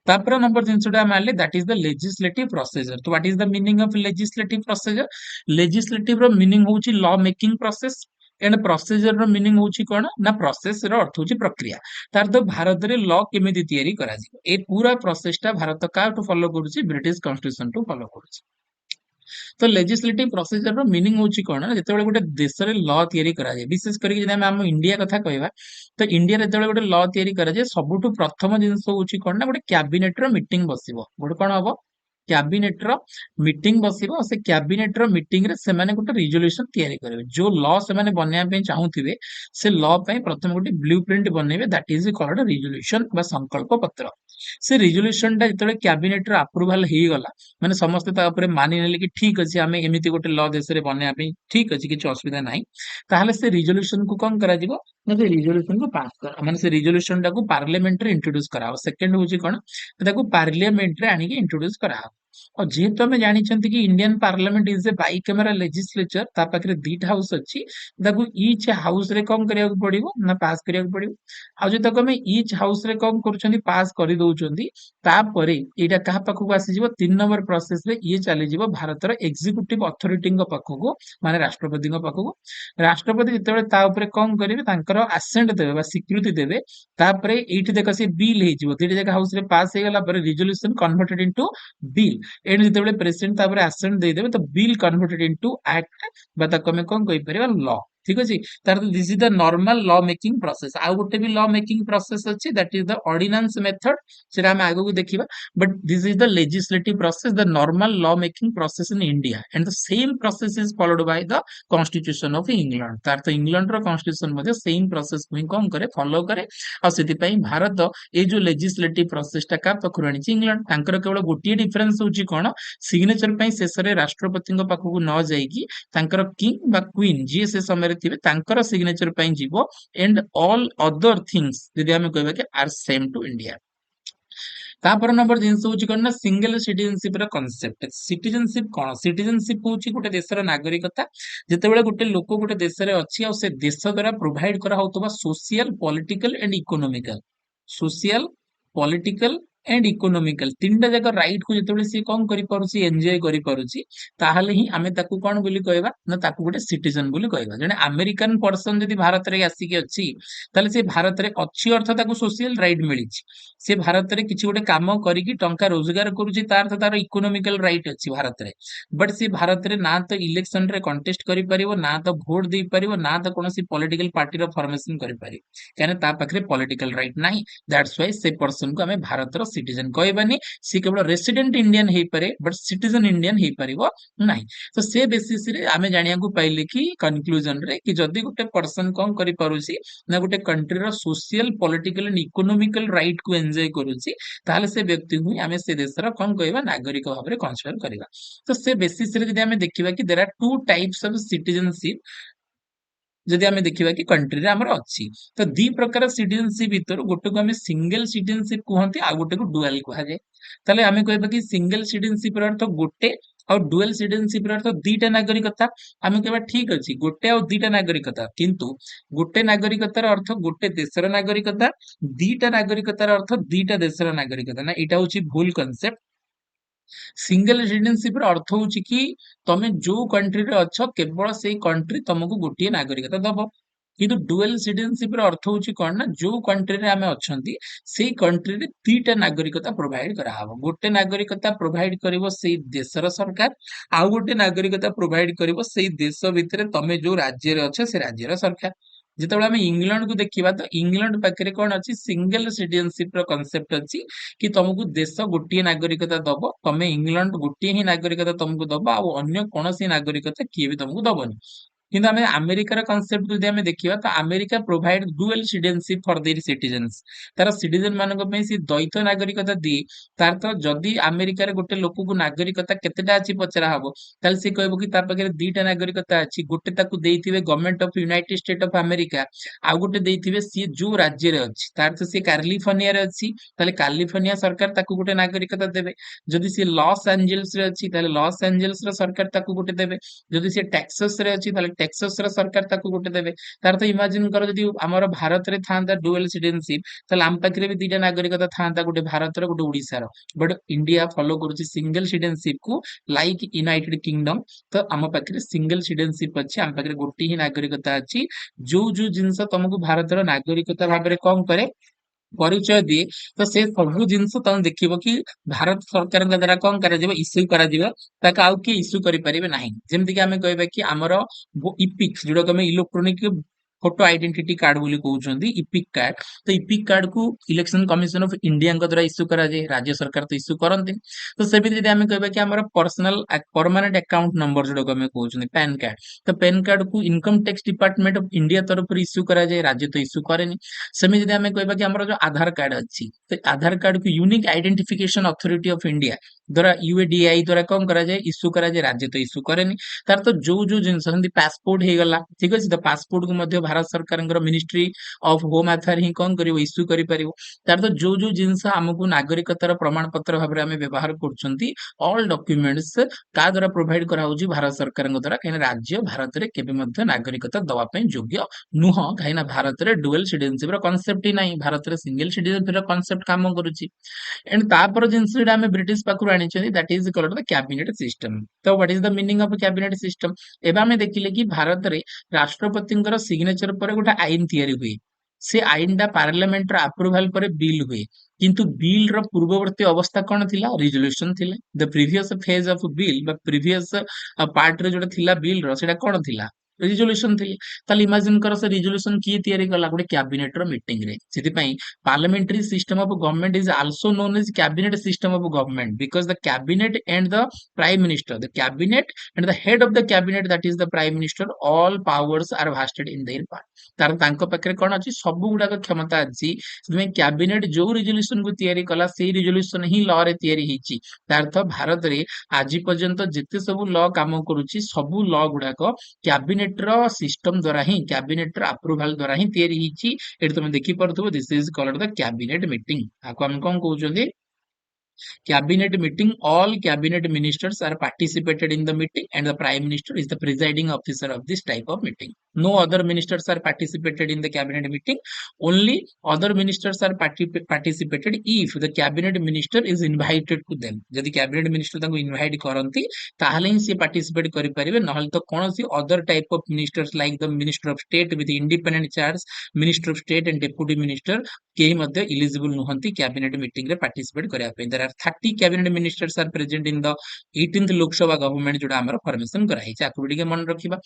तापर नंबर जिनसटा मानले that is the legislative procedure. तो what is the meaning of legislative procedure? Legislative रो मीनिंग होची law making process, and procedure रो मीनिंग होची कोन ना प्रोसेस रो अर्थ होची प्रक्रिया. तार तो भारत रे लॉ केमिति तयारी करा जिवो, ए पूरा प्रोसेसटा भारत का टू फॉलो करूची, ब्रिटिश कॉन्स्टिट्यूशन टू फॉलो करूची. तो लेजिस्लेटिव प्रोसीजर रो मीनिंग होची कोन, जेतेबेले गोटे देश रे लॉ तयारी करा जाय, विशेष करी जदि हम इंडिया कथा कहबा, तो इंडिया रे जेतेबेले गोटे लॉ तयारी करा जाय, सबुठु प्रथम जिंस होची कोन ना गोटे कैबिनेट रो मीटिंग बसिबो. गोटे कोन हबो, कैबिनेट रो मीटिंग बसिबो. से कैबिनेट रो मीटिंग रे से माने गोटे रिजोल्यूशन तयारी करबे. जो लॉ से माने बनया पे चाहूथिबे, से लॉ पे प्रथम गोटे ब्लूप्रिंट बनेबे, दैट इज कॉल्ड रिजोल्यूशन बा संकल्प पत्र. से रिजोल्यूशन टा जेतेबेले कैबिनेट रो अप्रूवल हेई गला, माने समस्त ता ऊपर मानि नेले कि ठीक अछि हमें एमिति गोटे लॉ देश रे बनया पे ठीक अछि, किछ असुविधा नाही. ताहले से रिजोल्यूशन को कोन करा जिवो ना, से रिजोल्यूशन को पास कर, माने से रिजोल्यूशन टा को पार्लियामेंट रे इंट्रोड्यूस कराओ. सेकंड होची कोन, ताको पार्लियामेंट रे आनी के इंट्रोड्यूस कराओ. और जेहेतु आम जानते कि Indian parliament is a bicameral legislature, ता पाखरे दीटा हाउस अछि, ताकू ईच हाउस रे कम करिया पड़िबो ना पास करिया पड़िबो. आ जे तक हम ईच हाउस रे कम करूछंती पास करि दउछंती, तापरे एटा कहा पाखकू आसी जिवो 3 नंबर प्रोसेस रे ये चली जिवो भारत रो एग्जीक्यूटिव अथॉरिटी को पाखकू, माने राष्ट्रपति को पाखकू. राष्ट्रपति जेतेबेले ता ऊपर कम करिवे, तांकर असेंट देबे बा स्वीकृति देबे. तापरे एठी देखो से बिल हे जिवो, दीटा जगह हाउस रे पास हे गला पर resolution converted into bill. And जेतेबेले प्रेसिडेंट तापर असेंट दे देबे, तो बिल कन्वर्टेड इनटू एक्ट बा ताको हम कोन कहि परिबा, लॉ. ठीक अछि. तार this is the normal law making process. आ गोटे भी लॉ मेकिंग प्रोसेस अछि, that is the ordinance method. सेटा हम आगो को देखिबा, but this is the legislative process, the normal law making process in India, and the same process is followed by the constitution of England. तार तो इंग्लैंड रो कॉन्स्टिट्यूशन मध्ये सेम प्रोसेस को कोन करे, फॉलो करे. आ सेति पई भारत ए जो लेजिस्लेटिव प्रोसेस टा का पखरु आनी इंग्लैंड. तांकर केवल गोटिए डिफरेंस होची कोन, सिग्नेचर पई शेष रे राष्ट्रपति पाखकू न जाईकी तांकर किंग बा क्वीन जी से समय କରିଥିବେ ତାଙ୍କର ସିଗ୍ନେଚर ପାଇଁ ଯିବ एंड ऑल अदर थिंग्स जदि आम कहबा कि आर सेम टू इंडिया। तापर नंबर जिनस हूँ कौन ना सिंगल सिटीजनशिप कनसेप्ट। सिटीजनशिप कौन सिटीजनशिप हूँ गोटे देशर नागरिकता जितेबाला गोटे लोक गोटे देश में अच्छी से देश द्वारा प्रोवाइड करा social political and economical social political and economical तीनटा जाक राइट को जिते सी कौन करी एंजॉय करी ही आमे ताकू कौन बोली कहबा ना ताकू गोटे सिटीजन बोली कहबा। जने अमेरिकन पर्सन जदि भारत रे आसिक अच्छी ताले से भारत रे अच्छी अर्थ ताकू सोशल राइट मिली से भारत रे किछि गोटे काम करिकी टंका रोजगार करूची तार अर्थ तार इकोनॉमिकल राइट अच्छी भारत रे। बट से भारत रे ना तो इलेक्शन रे कंटेस्ट करि परिबो ना तो वोट दे परिबो ना तो कोनोसी पॉलिटिकल पार्टी रो फॉर्मेशन करि परिबो काने ता पाखरे पॉलिटिकल राइट नाही। दैट्स व्हाई से पर्सन को हमें भारत रो सिटीजन कहबानी सी केवल रेसिडेंट इंडियन हे पारे बट सिटीजन इंडियन हे परिबो नाही। तो से बेसिस रे आमे जानिया को पाइले कि कंक्लूजन रे कि जदी गोटे पर्सन कोन करि पारुसी ना गोटे कंट्री रो social political and economical right को एंजॉय करूची ताले से व्यक्ति हुई आमे से देशर कोन कहबा नागरिक भाव रे कंसीडर करबा। तो से बेसिस रे जदी आमे देखिबा कि there are two types of citizenship जदि आमे देखिबा कि कंट्री रे हमर अछि। तो दी प्रकार सिटीजनशिप भीतर गोटे को आमे सिंगल सिटीजनशिप कहंती आ गोटे को डुअल कहा जाय। ताले आमे कहबा कि सिंगल सिटीजनशिप रो अर्थ गोटे और डुअल सिटीजनशिप रो अर्थ दीटा नागरिकता। आमे कहबा ठीक अछि गोटे और दीटा नागरिकता किंतु गोटे नागरिकतार अर्थ गोटे देशर नागरिकता दीटा नागरिकतार अर्थ दीटा देशर नागरिकता ना एटा होची भूल कांसेप्ट। सिंगल सिटीजनशिप अर्थ हूँ कि तमे जो कंट्री रे अच्छ केवल से कंट्री तुमको गोटे नागरिकता दब किंतु डुअल सिटीजनशिप अर्थ हूँ कौन ना जो कंट्री रे आमे अछंती से कंट्री रे तीटा नागरिकता प्रोवाइड करा हबो। गोटे नागरिकता प्रोवाइड करिवो से देशर सरकार आउ गोटे नागरिकता प्रोवाइड करिवो से देश भितर तमे जो राज्य रे अच्छ से राज्य रे सरकार। जितेबाला आमे इंग्लैंड को देखिबा तो इंग्लैंड पाखरे कोन अछि सिंगल सिटीजनशिप रो कांसेप्ट अछि कि तुमको देश गोटे नागरिकता दब तमे इंग्लैंड गोटे ही नागरिकता तुमको दब आ अन्य कोनोसी नागरिकता किए भी तुमको दबनी। किंतु आमे अमेरिकार कांसेप्ट जदि आमे देखिबा तो America provide dual citizenship for their citizens. तार सिटीजन मानक पे सी द्वैत नागरिकता दी तार तो जदि अमेरिका रे गोटे लोक को नागरिकता केतेटा अछि पचरा हबो ताल से कहबो कि तार पाखे दीटा नागरिकता अछि गोटे ताकू देइथिबे government of United State of America आ गोटे देइथिबे सी जो राज्य रे अछि तार तो सी कैलिफोर्निया रे अछि ताले कैलिफोर्निया सरकार ताकू गोटे नागरिकता देबे। जदि सी लॉस एंजल्स रे अछि ताले लॉस एंजल्स रो सरकार ताकू गोटे देबे। जदि सी टेक्सास रे अछि ताले टेक्सास रो सरकार ताकू गोटे देबे। तार तो इमेजिन करो जदि हमर भारत रे थांता डुअल सिटीजनशिप ताले आम पाखरे भी दीटा नागरिकता थांता गोटे भारत रो गोटे ओडिसा रो बट इंडिया फॉलो करूची सिंगल सिटीजनशिप को लाइक यूनाइटेड किंगडम। तो आम पाखरे सिंगल सिटीजनशिप अछि आम पाखरे गोटे ही नागरिकता अछि जो जो जिंस तुमको भारत रो नागरिकता भाबरे रे कोन करे परिचय दिए। तो से सब जिनस तुम देखिबो कि भारत सरकार द्वारा कौन करा जिवो इश्यू करा जिवो ताका आउ कि इश्यू करि परिबे नाही। जेमति कि आमे कहबा कि हमर इपिक जोडो कमे इलेक्ट्रॉनिक फोटो आइडेंटिटी कार्ड बोली कहउछंती इपिक कार्ड। तो इपिक कार्ड को इलेक्शन कमिशन ऑफ इंडिया द्वारा इश्यू करा जाए राज्य सरकार तो इश्यू करंती। तो से भी जदि आमे कहबा कि हमर पर्सनल परमानेंट अकाउंट नंबर जोडो कमे कहउछंती पैन कार्ड तो पैन कार्ड को income tax department of India तरफ इश्यू करा जाए राज्य तो इश्यू करेनी। सेमि जदि आमे कहबा कि हमर जो आधार कार्ड अछि तो आधार कार्ड को unique identification authority of India द्वारा यूएडीआई द्वारा कौन करा जाए इश्यू करा जाए राज्य तो इश्यू करेनी। तार तो जो जो जिनस पासपोर्ट हे गला ठीक अछि तो पासपोर्ट को मध्य भारत सरकार मिनिस्ट्री ऑफ होम अफेयर ही कौन करिवो इश्यू करि परिवो। तार तो जो जो जिनस हमकु नागरिकतार प्रमाण पत्र भाबरे आमे व्यवहार करछंती ऑल डॉक्यूमेंट्स का द्वारा प्रोवाइड करा होची भारत सरकार द्वारा कहीं राज्य भारत रे केबे मध्य नागरिकता दवा पई योग्य नुह कहीं भारत रे डुअल सिटीजनशिप रो कांसेप्ट ही नाही भारत रे सिंगल सिटीजनशिप रो कांसेप्ट काम करूची। एंड तापर जिनस रे आमे ब्रिटिश पाखरु आनी छथि that is called the cabinet system. तो what is the meaning of cabinet system एबा आमे देखिले कि भारत रे राष्ट्रपतिंकर सिग्नेचर पर गोटा आईन तयारी हुए से आईन डा पार्लियामेंट रो अप्रूवल पर बिल हुए किंतु बिल रो पूर्ववर्ती अवस्था कोन थिला रिजोल्यूशन थिला। The previous phase of bill बा प्रीवियस पार्ट रे जोटा थिला बिल रो सेटा कोन थिला रिजोल्यूशन थिले। ताले इमेजिन कर से रिजोल्यूशन की तयारी कला गोटे कैबिनेट रो मीटिंग रे सेति पई parliamentary system of government is also known as cabinet system of government because the cabinet and the prime minister the cabinet and the head of the cabinet that is the prime minister all powers are vested in their part. तार तांको पाखरे कोन अछि सब गुडा क्षमता अछि सेति कैबिनेट जो रिजोल्यूशन को तयारी कला सेही रिजोल्यूशन ही लॉ रे तयारी हिची। तार अर्थ भारत रे आज पर्यंत जेते सब लॉ काम करूची सब लॉ गुडा कैबिनेट कैबिनेट रो सिस्टम द्वारा ही कैबिनेट रो अप्रूवल द्वारा ही तैयारी हिची एठी तुम देखि परथबो this is called the cabinet meeting आको हम कोन कहउछंदी cabinet meeting all cabinet ministers are participated in the meeting and the prime minister is the presiding officer of this type of meeting no other ministers are participated in the cabinet meeting only other ministers are participated if the cabinet minister is invited to them जदि cabinet minister ताको invite करंती ताहले ही से participate करि परिबे नहल तो कोनोसी other type of ministers like the minister of state with independent charge minister of state and deputy minister केही मध्ये इलिजिबल नुहंती कैबिनेट मीटिंग रे पार्टिसिपेट करिया पे there are 30 cabinet ministers are present in the 18th Lok Sabha government जोडा हमर फॉर्मेशन कराई छै आकु के मन रखिबा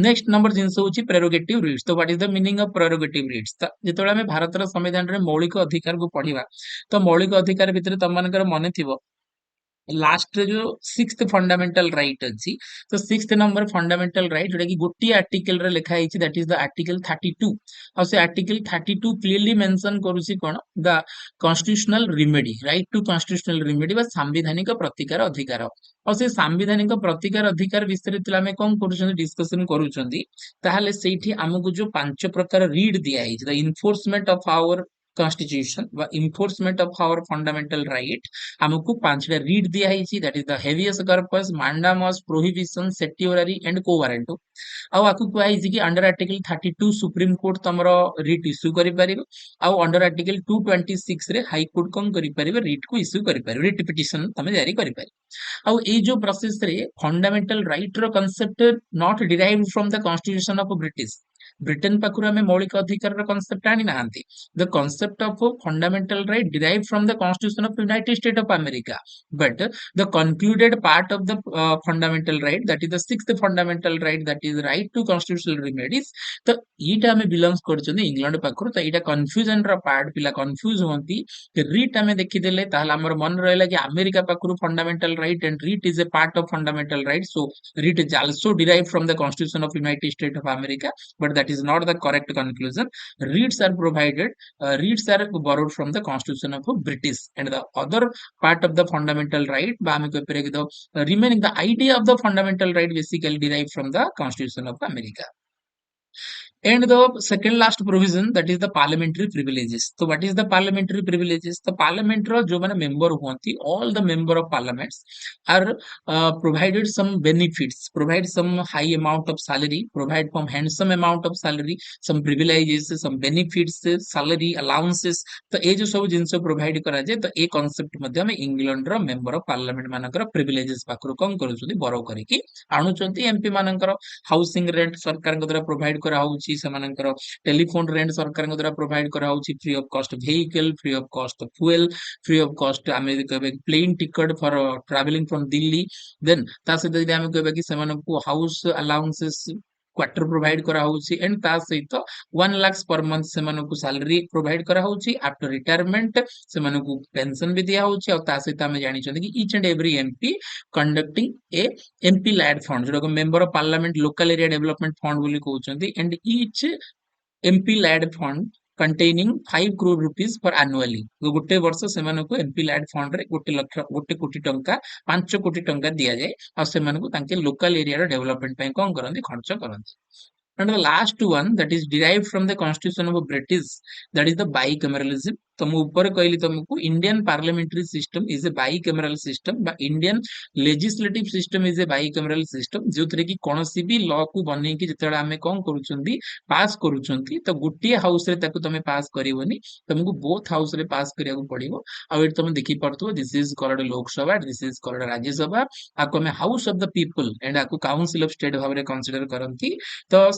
नेक्स्ट नंबर जिंस होची प्रेरोगेटिव रीड्स तो what is the meaning of prerogative reads त जेतोला हमें भारत रा संविधान रे मौलिक अधिकार को पढिबा तो मौलिक अधिकार भितर तम मानकर मने थिबो लास्ट रे जो 6th फंडामेंटल राइट अछि तो 6th नंबर फंडामेंटल राइट जोटा कि गोटी आर्टिकल रे लिखा हिची दैट इज द आर्टिकल 32 और से आर्टिकल 32 क्लियरली मेंशन करूसी कोन the constitutional remedy right to constitutional remedy बा संवैधानिक प्रतिकार अधिकार और से संवैधानिक प्रतिकार अधिकार विषय रे हमें कोन करूछन डिस्कशन करूछंदी ताहाले सेठी हमकु जो पांच प्रकार रीड दिया हिची the enforcement of our constitution व enforcement of our fundamental right हमको पांचटा रीड दिया है that is the habeas corpus mandamus prohibition certiorari and cowarranto आउ आकु कुआ है कि अंडर आर्टिकल 32 सुप्रीम कोर्ट तमरो रीट इश्यू करि परिबे आउ अंडर आर्टिकल 226 रे हाई कोर्ट कोन करि परिबे रीट को इश्यू करि परिबे रीट पिटिशन तमे जारी करि परिबे आउ ए जो प्रोसेस रे फंडामेंटल राइट रो concept not derived from the constitution of British Britain पाखुर हमें मौलिक अधिकार कॉन्सेप्ट आनी नांती the concept of a fundamental right derived from the constitution of United States of America but the concluded part of the fundamental right that is the sixth fundamental right that is right to constitutional remedies तो ईटा हमें बिलोंग्स करछन इंग्लैंड पाखुर तो ईटा कंफ्यूजन रा पार्ट पिला कंफ्यूज होंती कि रीट हमें देखि देले ताहला हमर मन रहला कि अमेरिका पाखुर fundamental right and writ is a part of fundamental right so writ is also derived from the constitution of United States of America but that is not the correct conclusion reads are provided reads are borrowed from the constitution of British and the other part of the fundamental right ba hame koi pare the remaining the idea of the fundamental right basically derived from the constitution of America and the second last provision that is the parliamentary privileges so what is the parliamentary privileges the parliament ro jo mane member huanti all the member of parliaments are provided some benefits provide some high amount of salary provide some handsome amount of salary some privileges some benefits salary allowances तो ए जो सब जिंस प्रोवाइड करा जाय तो ए कांसेप्ट मध्ये हम इंग्लैंड रो मेंबर ऑफ पार्लियामेंट मानकर प्रिविलेजेस पाखरु कोन करूछथि बरो करिकि आणुचंती एमपी मानकर हाउसिंग रेंट सरकार द्वारा प्रोवाइड करा होउची सेमानकर टेलीफोन रेंट सरकार द्वारा प्रोवाइड करा होउची free of cost vehicle free of cost fuel free of cost आमे कहबे plane ticket for travelling from Delhi then ता सहित यदि आमे कहबे कि सेमानकु हाउस अलाउंसेस क्वार्टर प्रोवाइड करा होउची एंड ता सहित 1 lakh per month सेमानकु salary provide करा होउची आफ्टर रिटायरमेंट सेमानकु पेंशन भी दिया होउची और ता सहित हमें जानि छथि कि each and every MP conducting a MP LAD fund जो member of parliament local area development fund बोली कहउचंती and each MP LAD fund containing 5 crore rupees for annually गोटे वर्ष सेमानकु एमपी लैड फंड रे गोटे कोटी टंका 5 कोटी टंका दिया जाए और सेमानकु तांके लोकल एरिया रो डेवलपमेंट पे कोन करंती खर्च करंती and the last one that is derived from the constitution of British that is the bicameralism तो मु ऊपर कहली तुमको Indian parliamentary system is a bicameral system बा Indian legislative system is a bicameral system जोथरे कि कोनोसी भी लॉ को बनै कि जेतडा हमें कोन करूचंदी पास करूचंती तो गुटिया हाउस रे ताको तमे पास करिवोनी तुमको बोथ हाउस रे पास करिया को पड़िवो आ एट तुम देखि पड़तो this is called Lok Sabha this is called Rajya Sabha आको हमें house of the people and आको काउंसिल ऑफ स्टेट भाबरे कंसीडर करंती तो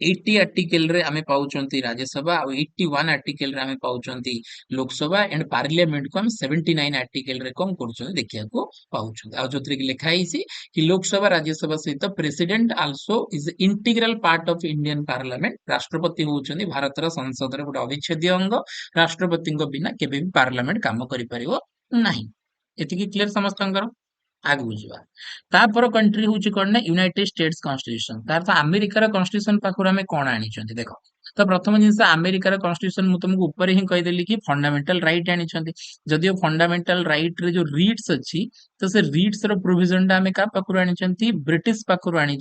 80 आर्टिकल रे हमें पाउचंती राज्यसभा और 81 आर्टिकल रे हमें पाउचंती लोकसभा एंड पार्लियामेंट को हम 79 आर्टिकल रे कम करछन देखिया को पाउचंती आ जोतरे कि लिखा हिसी कि लोकसभा राज्यसभा सहित president also is integral part of Indian parliament राष्ट्रपति होउचंदी भारत रा संसद रे गोटे अविच्छेद्य अंग राष्ट्रपति को बिना केबे भी पार्लियामेंट काम करि परिवो नाही एति कि क्लियर समस्तंकर आगे बुझिबा तापर कंट्री होची कोन ना यूनाइटेड स्टेट्स कॉन्स्टिट्यूशन तार तो अमेरिका रा कॉन्स्टिट्यूशन पाखुर हमें कोन आनी छथि देखो तो प्रथम जिनस अमेरिकार कन्स्टिट्यूशन मु तुमको ऊपर ही कहीदेली कि फंडामेंटल राइट आनी जदिव फंडामेंटल राइट रे जो रीड्स अच्छी तो से रीड्स रो प्रोविजन टा आमे का पाखरु आनी ब्रिटिश पाखरु आनी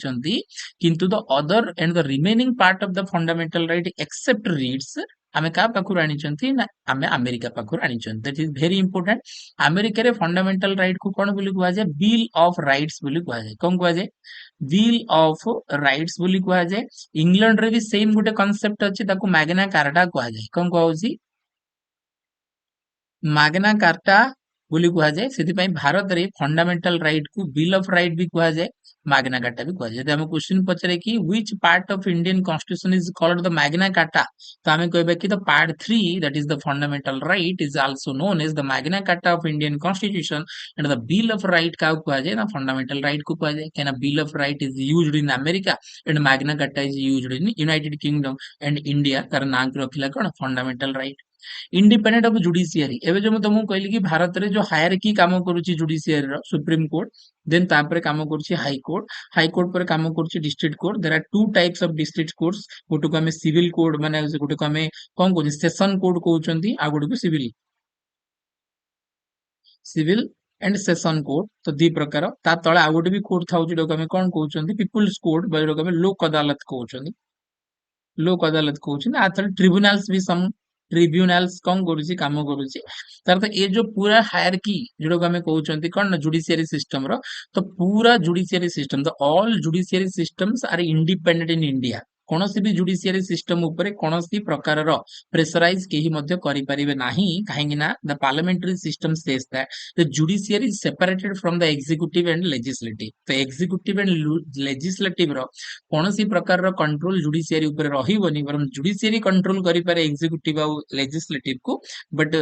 किंतु the other and the remaining part of the fundamental right except रीड्स आमे का पाखरु आनी ना आमे अमेरिका पाखरु आनी that is very important America रे फंडामेंटल राइट को कोन बोली कुआ जाय बिल ऑफ राइट्स बोली कुआ जाय कोन कुआ जाय बिल ऑफ राइट्स बोली कुआ जाय इंग्लैंड रे भी सेम गुटे कांसेप्ट अछि ताको मैग्ना कार्टा कुआ जाय कोन कुआ होची माग्ना कार्टा बोली कुआ जाय सेति भारत रे फंडामेंटल राइट को बिल ऑफ राइट भी कुआ जाय माग्ना कार्टा भी कुआ जाय यदि हम क्वेश्चन पचरे कि which part of Indian constitution is called the Magna Carta तो हमें कहबे कि the part 3 that is the fundamental right is also known as the Magna Carta of Indian constitution and the bill of right का कुआ जाय ना फंडामेंटल राइट को कुआ जाय केना bill of right is used in America and Magna Carta is used in United Kingdom and India तार नाम रखिला कोन fundamental right independent of judiciary एबे जो तुमको कहली कि भारत रे जो हायरार्की काम करूची जुडिशियरी रो सुप्रीम कोर्ट देन तापर काम करूची हाई कोर्ट पर काम करूची district court there are two types of district courts गोटे को हमें सिविल कोड माने गोटे को हमें कोन को सेशन कोड कहउचंती आ गोटे को सिविल एंड सेशन कोर्ट तो दी प्रकार ता तळे आ गोटे भी कोर्ट थाउ जोडो हमें कोन कहउचंती पीपुल्स कोर्ट बजरो हमें लोक अदालत कहउचंती लोक अदालत कहउचंती आ तळे ट्रिब्यूनल्स भी सम ट्रिब्यूनल्स कौन करुची काम करुची तार तो ये जो पूरा हायरार्की जोडो हमें कहउचंती कोन जुडिशियरी सिस्टम रो तो पूरा judiciary system the all judiciary systems are independent in India कोनोसी भी जुडिशियरी सिस्टम ऊपर कोनोसी प्रकार रो प्रेशराइज केही मध्य करि परिबे नाही काहेकि ना the parliamentary system says that the judiciary is separated from the executive and legislative तो एग्जीक्यूटिव एंड लेजिस्लेटिव रो कोनोसी प्रकार रो कंट्रोल जुडिशियरी ऊपर रहिबोनी बरम जुडिशियरी कंट्रोल करि पारे एग्जीक्यूटिव आ लेजिस्लेटिव को बट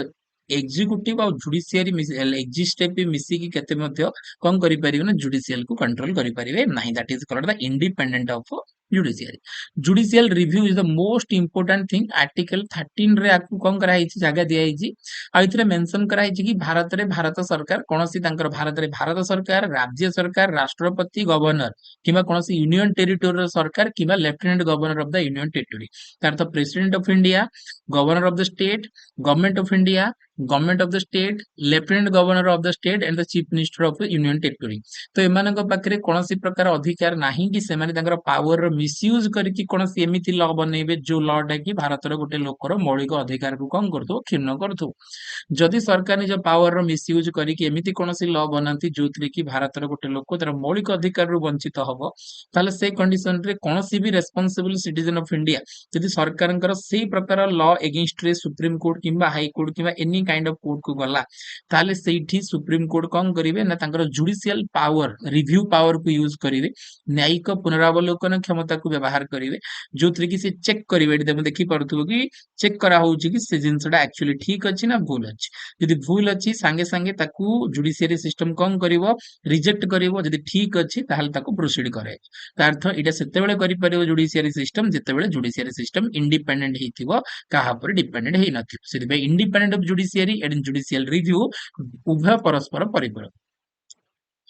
एग्जीक्यूटिव और जुडिशियरी एग्जिस्टिव मिसी की केते मध्य कौन करि परिबे ना जुडिशियल को कंट्रोल करि परिबे नाही that is called the independent of judiciary judicial review is the most important thing article 13 रे आकु कौन करा हिची जगह दिया हिची आ इतरे मेंशन करा हिची कि भारत रे भारत सरकार कोनोसी तांकर भारत रे भारत सरकार राज्य सरकार राष्ट्रपति गवर्नर किबा कोनोसी यूनियन टेरिटोरी सरकार किबा lieutenant governor of the union territory तार तो president of India governor of the state government of India government of the state lieutenant governor of the state and the chief minister of union territory तो एमानक पाखरे कोनोसी प्रकार अधिकार नाही कि से माने तांकर पावर रो मिसयूज करके कोनोसी एमिति लॉ बनेबे जो लॉ टा कि भारत रो गोटे लोकर मौलिक अधिकार को कम करथो क्षुण्ण करथो जदि सरकार निज पावर रो मिसयूज करके एमिति कोनोसी लॉ बनांती जोथरे कि भारत रो गोटे लोक तार मौलिक अधिकार रो वंचित हबो ताले से कंडीशन रे कोनोसी भी रेस्पोंसिबल सिटीजन ऑफ इंडिया जदि सरकारनकर सेही प्रकार लॉ एगेंस्ट रे सुप्रीम कोर्ट किबा हाई कोर्ट किबा एनी काइंड ऑफ कोर्ट को गला ताले सेठी सुप्रीम कोर्ट कौन करिवे ना तांकर जुडिशियल पावर रिव्यू पावर को यूज करिवे न्यायिक पुनरावलोकन क्षमता को व्यवहार करिवे जोथरे कि से चेक करिवे एठी तमे देखि पारुथबो कि चेक करा होउची कि से जिंसटा एक्चुअली ठीक अछि ना भूल अछि जदि भूल अछि संगे संगे ताकू जुडिशियरी सिस्टम कौन करिवो रिजेक्ट करिवो जदि ठीक अछि ताहाल ताकू प्रोसीड करे ता अर्थ एटा सेतेबेले करि परिवो जुडिशियरी सिस्टम जेतेबेले जुडिशियरी सिस्टम इंडिपेंडेंट हेतिवो काहा पर डिपेंडेंट हेइ नथिबो सेति independent of judiciary and judicial review उभय परस्पर परिपूरक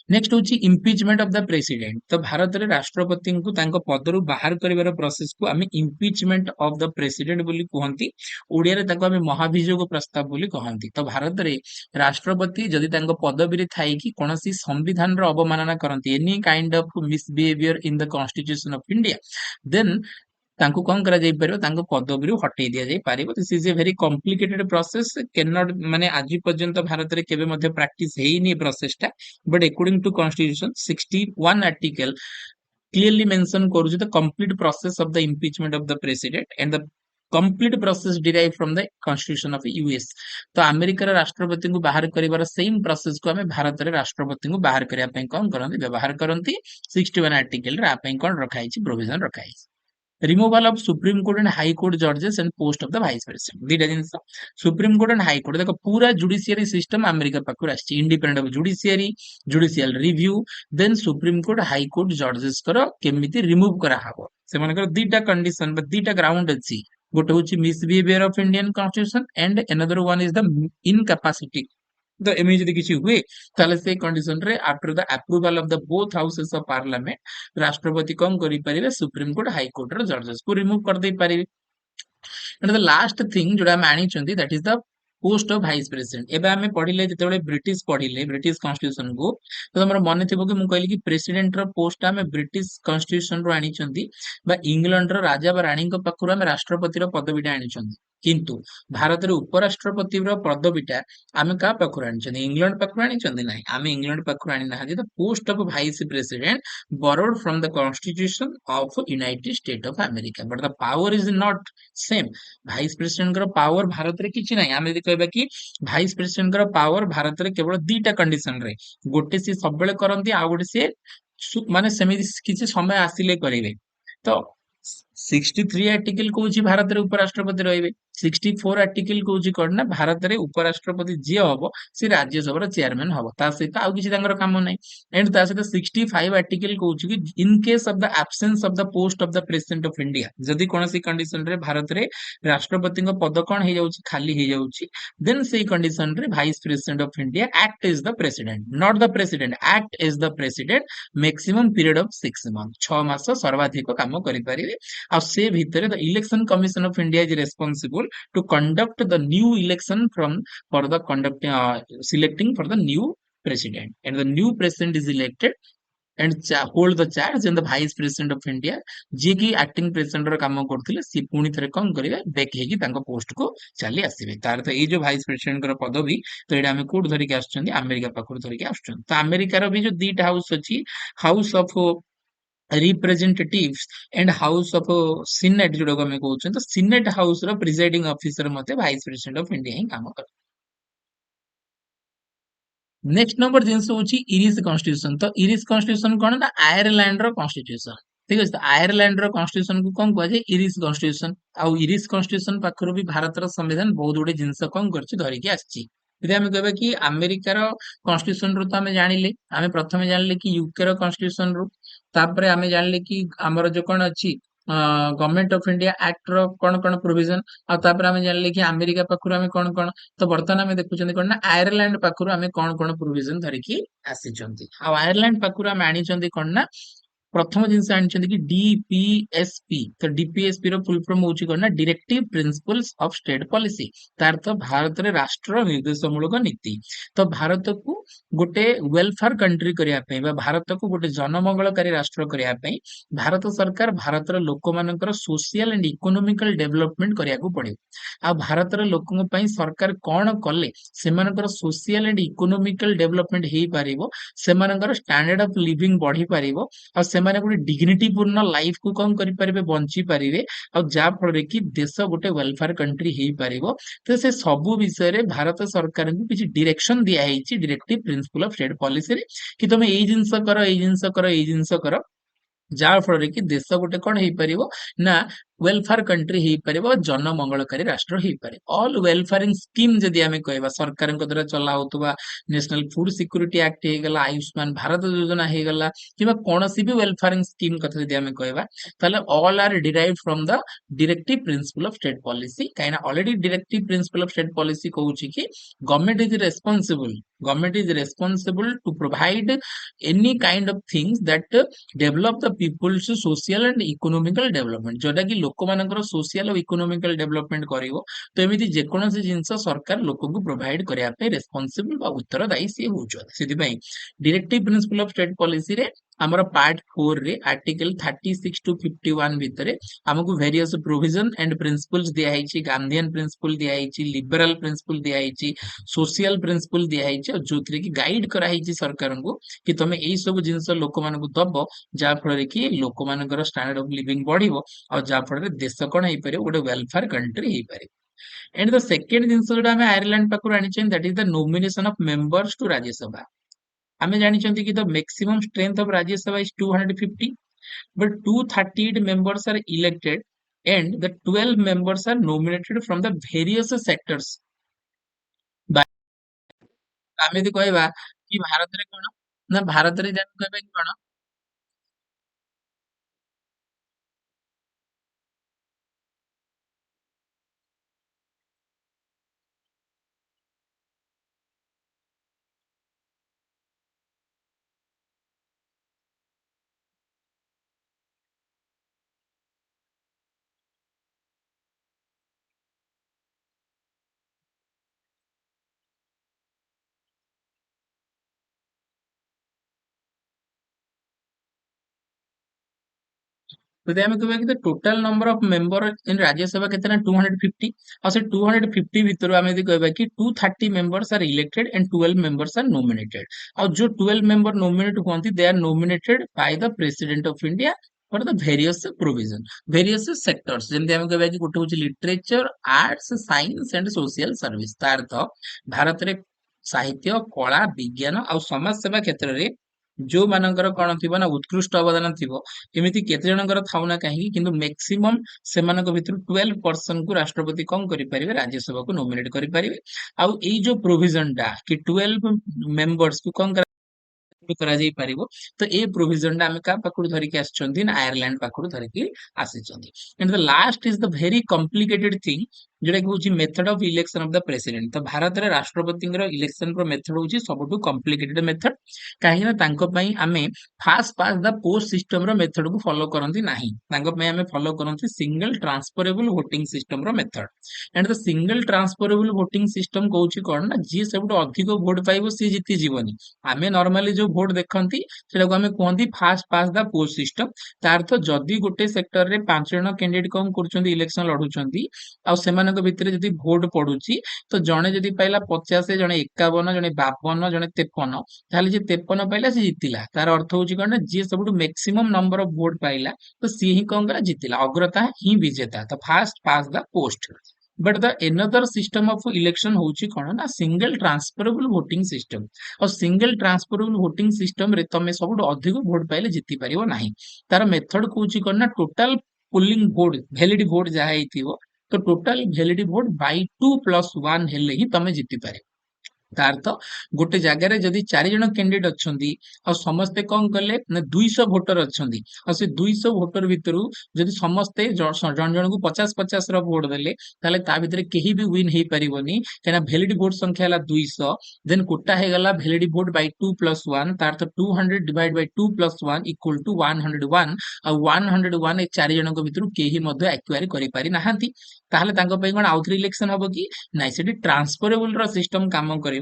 नेक्स्ट होची इम्पीचमेंट ऑफ द प्रेसिडेंट तो भारत रे राष्ट्रपति को तांको पदरु बाहर करिवार प्रोसेस को आमे इम्पीचमेंट ऑफ द प्रेसिडेंट बोली कहंती ओडिया रे ताको आमे महाभियोग प्रस्ताव बोली कहंती तो भारत रे राष्ट्रपति जदि तांको पदवी रे थाई कि कोनोसी संविधान रो अवमानना करंती any kind of misbehaviour in the constitution of India then तांको कौन करा जाई परिबो तांको पदवी रु हटै दिया जाई परिबो this is a very complicated process can not माने आजि पर्यंत भारत रे केबे मध्ये प्रैक्टिस हेइनी प्रोसेस टा but according to constitution 61 article clearly mention करूची the complete process of the impeachment of the president and the complete process derive from the constitution of US तो अमेरिका रा राष्ट्रपति को बाहर करिवार सेम प्रोसेस को हमें भारत रे राष्ट्रपति को बाहर करिया पई कोन करंती व्यवहार करंती 61 आर्टिकल रे आपई कोन रखाइची प्रोविजन रखाइची removal of Supreme Court and High Court जजेस and post of the vice president दीटा जिनस Supreme Court and High Court देखो पूरा जुडिशियरी सिस्टम अमेरिका पाखु आछि independent of judiciary judicial review then Supreme Court High Court जजेस करो केमिति रिमूव करा हबो से मानकर दीटा कंडीशन बट दीटा ग्राउंड अछि गोटे होछि misbehaviour of Indian constitution and another one is the incapacity तो एमे जदि किछि हुए ताले से कंडीशन रे after the approval of the both houses of parliament राष्ट्रपति कौन करि परिबे सुप्रीम कोर्ट हाई कोर्ट रो जजेस को रिमूव कर दे परिबे And the last thing जोटा हम आनी that is the post of vice president एबे आमे पढ़िले जेतेबेले ब्रिटिश पढ़िले ब्रिटिश कॉन्स्टिट्यूशन को तो हमर मने थिबो कि मु कहली कि प्रेसिडेंट रो पोस्ट आमे ब्रिटिश कॉन्स्टिट्यूशन रो आनी चंदी बा इंग्लैंड रो राजा बा रानी को पाखुर आमे राष्ट्रपति रो पदवीटा आनी चंदी किंतु भारत रे उपराष्ट्रपति रो पदवीटा आमे का पाखुर आनी चंदी इंग्लैंड पाखुर आनी चंदी नाही आमे इंग्लैंड पाखुर आनी ना the post of vice president borrowed from the constitution of United States of America but the power is not same vice president power Bharat रे किछि नाही आमे यदि कहबा कि भाइस प्रेसिडेंट पावर भारत रे केवल दीटा कंडीशन रे गोटे सी सब बेले करंती आ गोटे सी माने सेमिति किछि समय आसिले करिवे तो 63 आर्टिकल कहूछि भारत रे उपराष्ट्रपति रहिबे 64 आर्टिकल कहूछि कोन ना भारत रे उपराष्ट्रपति जे हबो से राज्यसभा चेयरमैन हबो ता सहित आउ किछि तांगर काम नै एंड ता सहित 65 आर्टिकल कहूछि कि in case of the absence of the post of the president of India जदि कोनोसी कंडीशन रे भारत रे राष्ट्रपति पद कौन हो जाउछि खाली हो जाउछि देन से कंडीशन रे vice president of India act is the president not the president act is the president maximum period of 6 month 6 मास सर्वाधिक काम करि परिबे आ से भितरे the election commission of India is responsible to conduct the new election from for the conducting selecting for the new president and the new president is elected and hold the charge and the vice president of India जे कि acting president रो काम करथिले सी पुनी थरे कम करिवे बैक हेकी तांको पोस्ट को चली आसीबे तार तो ए जो vice president रो पदवी तो एडा हम कोड धरि के आछछन्ती अमेरिका पाखुर धरि के आछछन तो अमेरिका रो भी जो दीटा हाउस अछि house of representatives and house of senate जोडो हम कहउछन तो सीनेट हाउस रो प्रिजाइडिंग ऑफिसर मते वाइस प्रेसिडेंट ऑफ इंडिया ही काम कर नेक्स्ट नंबर जिनस होची इरिश कॉन्स्टिट्यूशन तो इरिश कॉन्स्टिट्यूशन कोन ना आयरलैंड रो कॉन्स्टिट्यूशन ठीक अछि तो आयरलैंड रो कॉन्स्टिट्यूशन को कोन कहै इरिश कॉन्स्टिट्यूशन आ इरिश कॉन्स्टिट्यूशन पाखरो भी भारत रो संविधान बहुत गुडे जिनस कोन करछि धरि के आछि यदि हम कहबे कि अमेरिका रो कॉन्स्टिट्यूशन रो तो हमें जानिले हमें प्रथमे जानले कि यूके रो कॉन्स्टिट्यूशन रो तापरे हमें जानले कि हमर जो कोन अछि गवर्नमेंट ऑफ इंडिया एक्ट रो कोन कोन प्रोविजन आ तापरे हमें जानले कि अमेरिका पाखरो हमें कोन कोन तो वर्तमान आमे देखुचंदी कोन ना आयरलैंड पाखरु आमे कोन कोन प्रोविजन धरिकी आसीचंती आ आयरलैंड पाखरु आमे आनीचंदी कोन ना प्रथम जिनस आनीचंदी कि डीपीएसपी तो डीपीएसपी रो फुल फॉर्म होची कोन ना directive principles of state policy तार तो भारत रे राष्ट्र निर्देशमूलक नीति तो भारत को गोटे वेलफेयर कंट्री करिया पे बा भारत को गोटे जनमंगलकारी राष्ट्र करिया पे भारत सरकार भारत रो लोक मानकर सोशल एंड इकोनॉमिकल डेवलपमेंट करिया को पड़े आ भारत रो लोकन पई सरकार कोन कले सेमानकर सोशल एंड इकोनॉमिकल डेवलपमेंट हेई पारिबो सेमानकर स्टैंडर्ड ऑफ लिविंग बढ़ी पारिबो आ सेमाने गोटे डिग्निटी पूर्ण लाइफ को कम करि परिबे बंची पारिबे आ जा फल कि देश गोटे वेलफेयर कंट्री हेई पारिबो तो से सबु विषय रे भारत सरकार को किछि डायरेक्शन दिया हेछि directive principle of state policy रे कि तुम एई जिंस करो एई जिंस करो एई जिंस करो जार फल कि देश गोटे कौन हो पार ना वेलफेयर कंट्री हो पार जन मंगलकारी राष्ट्र हो पारे ऑल वेलफेयरिंग स्कीम जदि आमे कहबा सरकार द्वारा चला होतबा नेशनल फूड सिक्योरिटी एक्ट हे गला आयुष्मान भारत योजना हे गला किबा कोनोसी भी वेलफेयरिंग स्कीम कथा जदि आमे कहबा ताले all are derived from the directive principle of state policy काइना already directive principle of state policy कहूची कि government is responsible to provide any kind of things that develop the people's social and economical development जोटा कि लोक मानकर social और economical development करिवो तो एमिति जेकोनोसी जिंस सरकार लोक को प्रोवाइड करिया पे रेस्पोंसिबल बा उत्तरदायी से होउछ सेति पई directive principle of state policy रे हमर पार्ट 4 रे आर्टिकल 36 टू 51 भितरे हमकु वेरियस प्रोविजन एंड प्रिंसिपल्स दिया हैछि गांधीयन प्रिंसिपल दिया हैछि लिबरल प्रिंसिपल दिया हैछि सोशल प्रिंसिपल दिया हैछि और जोथरे कि गाइड करा हैछि सरकार को कि तमे एई सब जिंस लोक मानकु दबो जा फल कि लोक मानकर स्टैंडर्ड ऑफ लिविंग बढ़िबो और जा फल देश कोन हेई परिबो गोटे वेलफेयर कंट्री हेई परिबो एंड द सेकंड जिंस जोटा हमें आयरलैंड पाखुर आनी चाहिए that is the nomination of members to Rajya Sabha हमें जानी चाहिए कि the maximum strength of Rajya Sabha is 250 but 238 members are elected and the 12 members are nominated from the various sectors by ଆମେ ଯଦି କହିବା କି ଭାରତରେ କଣ ନା ଭାରତରେ ଯଦି କହିବା କି କଣ ଯଦି ଆମେ କହିବା କି ଟୋଟାଲ ନମ୍ବର ଅଫ ମେମ୍ବର ଇନ ରାଜ୍ୟସଭା କେତେ ନା 250 ଆଉ ସେ 250 ଭିତରୁ ଆମେ ଯଦି କହିବା କି 230 members are elected and 12 members are nominated ଆଉ ଯୋଉ 12 member nominate ହୁଅନ୍ତି they are nominated by the president of India for the various provision various sectors ଯେମିତି ଆମେ କହିବା କି ଗୋଟେ ହଉଛି literature arts science and social service ତା ଅର୍ଥ ଭାରତରେ ସାହିତ୍ୟ କଳା ବିଜ୍ଞାନ ଆଉ ସମାଜ ସେବା କ୍ଷେତ୍ରରେ ଯୋଉମାନଙ୍କର କଣ ଥିବ ନା ଉତ୍କୃଷ୍ଟ ଅବଦାନ ଥିବ ଏମିତି କେତେ ଜଣଙ୍କର ଥାଉ ନା କାହିଁକି କିନ୍ତୁ ମ୍ୟାକ୍ସିମମ୍ ସେମାନଙ୍କ ଭିତରୁ 12% କୁ ରାଷ୍ଟ୍ରପତି କଣ କରିପାରିବେ ରାଜ୍ୟସଭାକୁ ନୋମିନେଟ କରିପାରିବେ ଆଉ ଏଇ ଯୋଉ ପ୍ରୋଭିଜନ ଟା କି 12 ମେମ୍ବର୍ସ କୁ କଣ କରାଯାଇ ପାରିବ ତ ଏ ପ୍ରୋଭିଜନ ଟା ଆମେ କାହା ପାଖରୁ ଧରିକି ଆସିଛନ୍ତି ନା ଆୟାରଲାଣ୍ଡ ପାଖରୁ ଧରିକି ଆସିଛନ୍ତି and the last is the very complicated thing ଯୋଉଟା କି ହଉଛି method of election of the president ତ ଭାରତରେ ରାଷ୍ଟ୍ରପତିଙ୍କର ଇଲେକ୍ସନ ର ମେଥଡ ହଉଛି ସବୁଠୁ କମ୍ପ୍ଲିକେଟେଡ ମେଥଡ କାହିଁକି ନା ତାଙ୍କ ପାଇଁ ଆମେ first past the post system ର ମେଥଡ କୁ ଫଲୋ କରନ୍ତି ନାହିଁ ତାଙ୍କ ପାଇଁ ଆମେ ଫଲୋ କରନ୍ତି ସିଙ୍ଗଲ ଟ୍ରାନ୍ସଫରେବଲ ଭୋଟିଂ ସିଷ୍ଟମ ର method and the single transferable voting system କହୁଛି କଣ ନା ଯିଏ ସବୁଠୁ ଅଧିକ ଭୋଟ ପାଇବ ସିଏ ଜିତି ଯିବନି ଆମେ ନର୍ମାଲି ଯୋଉ ଭୋଟ ଦେଖନ୍ତି ସେଟାକୁ ଆମେ କୁହନ୍ତି first past the post system ତା ଅର୍ଥ ଯଦି ଗୋଟେ ସେକ୍ଟରରେ 5 ଜଣ କ୍ୟାଣ୍ଡିଡେଟ କଣ କରୁଛନ୍ତି ଇଲେକ୍ସନ ଲଢୁଛନ୍ତି ଆଉ ସେମାନଙ୍କ ଭିତରେ ଯଦି ଭୋଟ ପଡୁଛି ତ ଜଣେ ଯଦି ପାଇଲା 50 ଜଣେ 51 ଜଣେ 52 ଜଣେ 53 ତାହେଲେ ଯିଏ 53 ପାଇଲା ସେ ଜିତିଲା ତାର ଅର୍ଥ ହଉଛି କଣ ନା ଯିଏ ସବୁଠୁ ମ୍ୟାକ୍ସିମମ୍ ନମ୍ବର ଅଫ ଭୋଟ ପାଇଲା ତ ସିଏ ହିଁ କଣ କଲା ଜିତିଲା ଅଗ୍ରତା ହିଁ ବିଜେତା ତ first past the post but the another system of election ହଉଛି କଣ ନା ସିଙ୍ଗଲ ଟ୍ରାନ୍ସଫରେବଲ ଭୋଟିଂ ସିଷ୍ଟମ ଆଉ ସିଙ୍ଗଲ ଟ୍ରାନ୍ସଫରେବଲ ଭୋଟିଂ ସିଷ୍ଟମ ରେ ତମେ ସବୁଠୁ ଅଧିକ ଭୋଟ ପାଇଲେ ଜିତି ପାରିବ ନାହିଁ ତାର ମେଥଡ କହୁଛି କଣ ନା ଟୋଟାଲ ପୋଲିଂ ଭୋଟ ଭ୍ୟାଲିଡି ଭୋଟ ଯାହା ହେଇଥିବ ତ ଟୋଟାଲ ଭ୍ୟାଲିଡି ଭୋଟ ବାଇ 2+1 ହେଲେ ହିଁ ତମେ ଜିତିପାରିବ ତା ଅର୍ଥ ଗୋଟେ ଜାଗାରେ ଯଦି 4 ଜଣ କ୍ୟାଣ୍ଡିଡେଟ ଅଛନ୍ତି ଆଉ ସମସ୍ତେ କଣ କଲେ ନା 200 ଭୋଟର ଅଛନ୍ତି ଆଉ ସେ 200 ଭୋଟର ଭିତରୁ ଯଦି ସମସ୍ତେ ଜଣ ଜଣଙ୍କୁ 50 ର ଭୋଟ ଦେଲେ ତାହେଲେ ତା ଭିତରେ କେହି ବି ୱିନ୍ ହେଇପାରିବନି କାହିଁକିନା ଭ୍ୟାଲିଡି ଭୋଟ ସଂଖ୍ୟା ହେଲା 200 ଦେନ୍ କୋଟା ହେଇଗଲା ଭ୍ୟାଲିଡି ଭୋଟ ବାଇ 2+1 ତା ଅର୍ଥ 200 ଡିଭାଇଡ ବାଇ 2+1 ଇକ୍ୱାଲ ଟୁ 101 ଆଉ 101 ଏ 4 ଜଣଙ୍କ ଭିତରୁ କେହି ମଧ୍ୟ ଆକ୍ୱାର କରିପାରି ନାହାନ୍ତି ତାହେଲେ ତାଙ୍କ ପାଇଁ କଣ ଆଉଥରେ ଇଲେକ୍ସନ ହବ କି ନାଇଁ ସେଠି ଟ୍ରାନ୍ସଫରେବଲ ର ସିଷ୍ଟମ କାମ କରିବ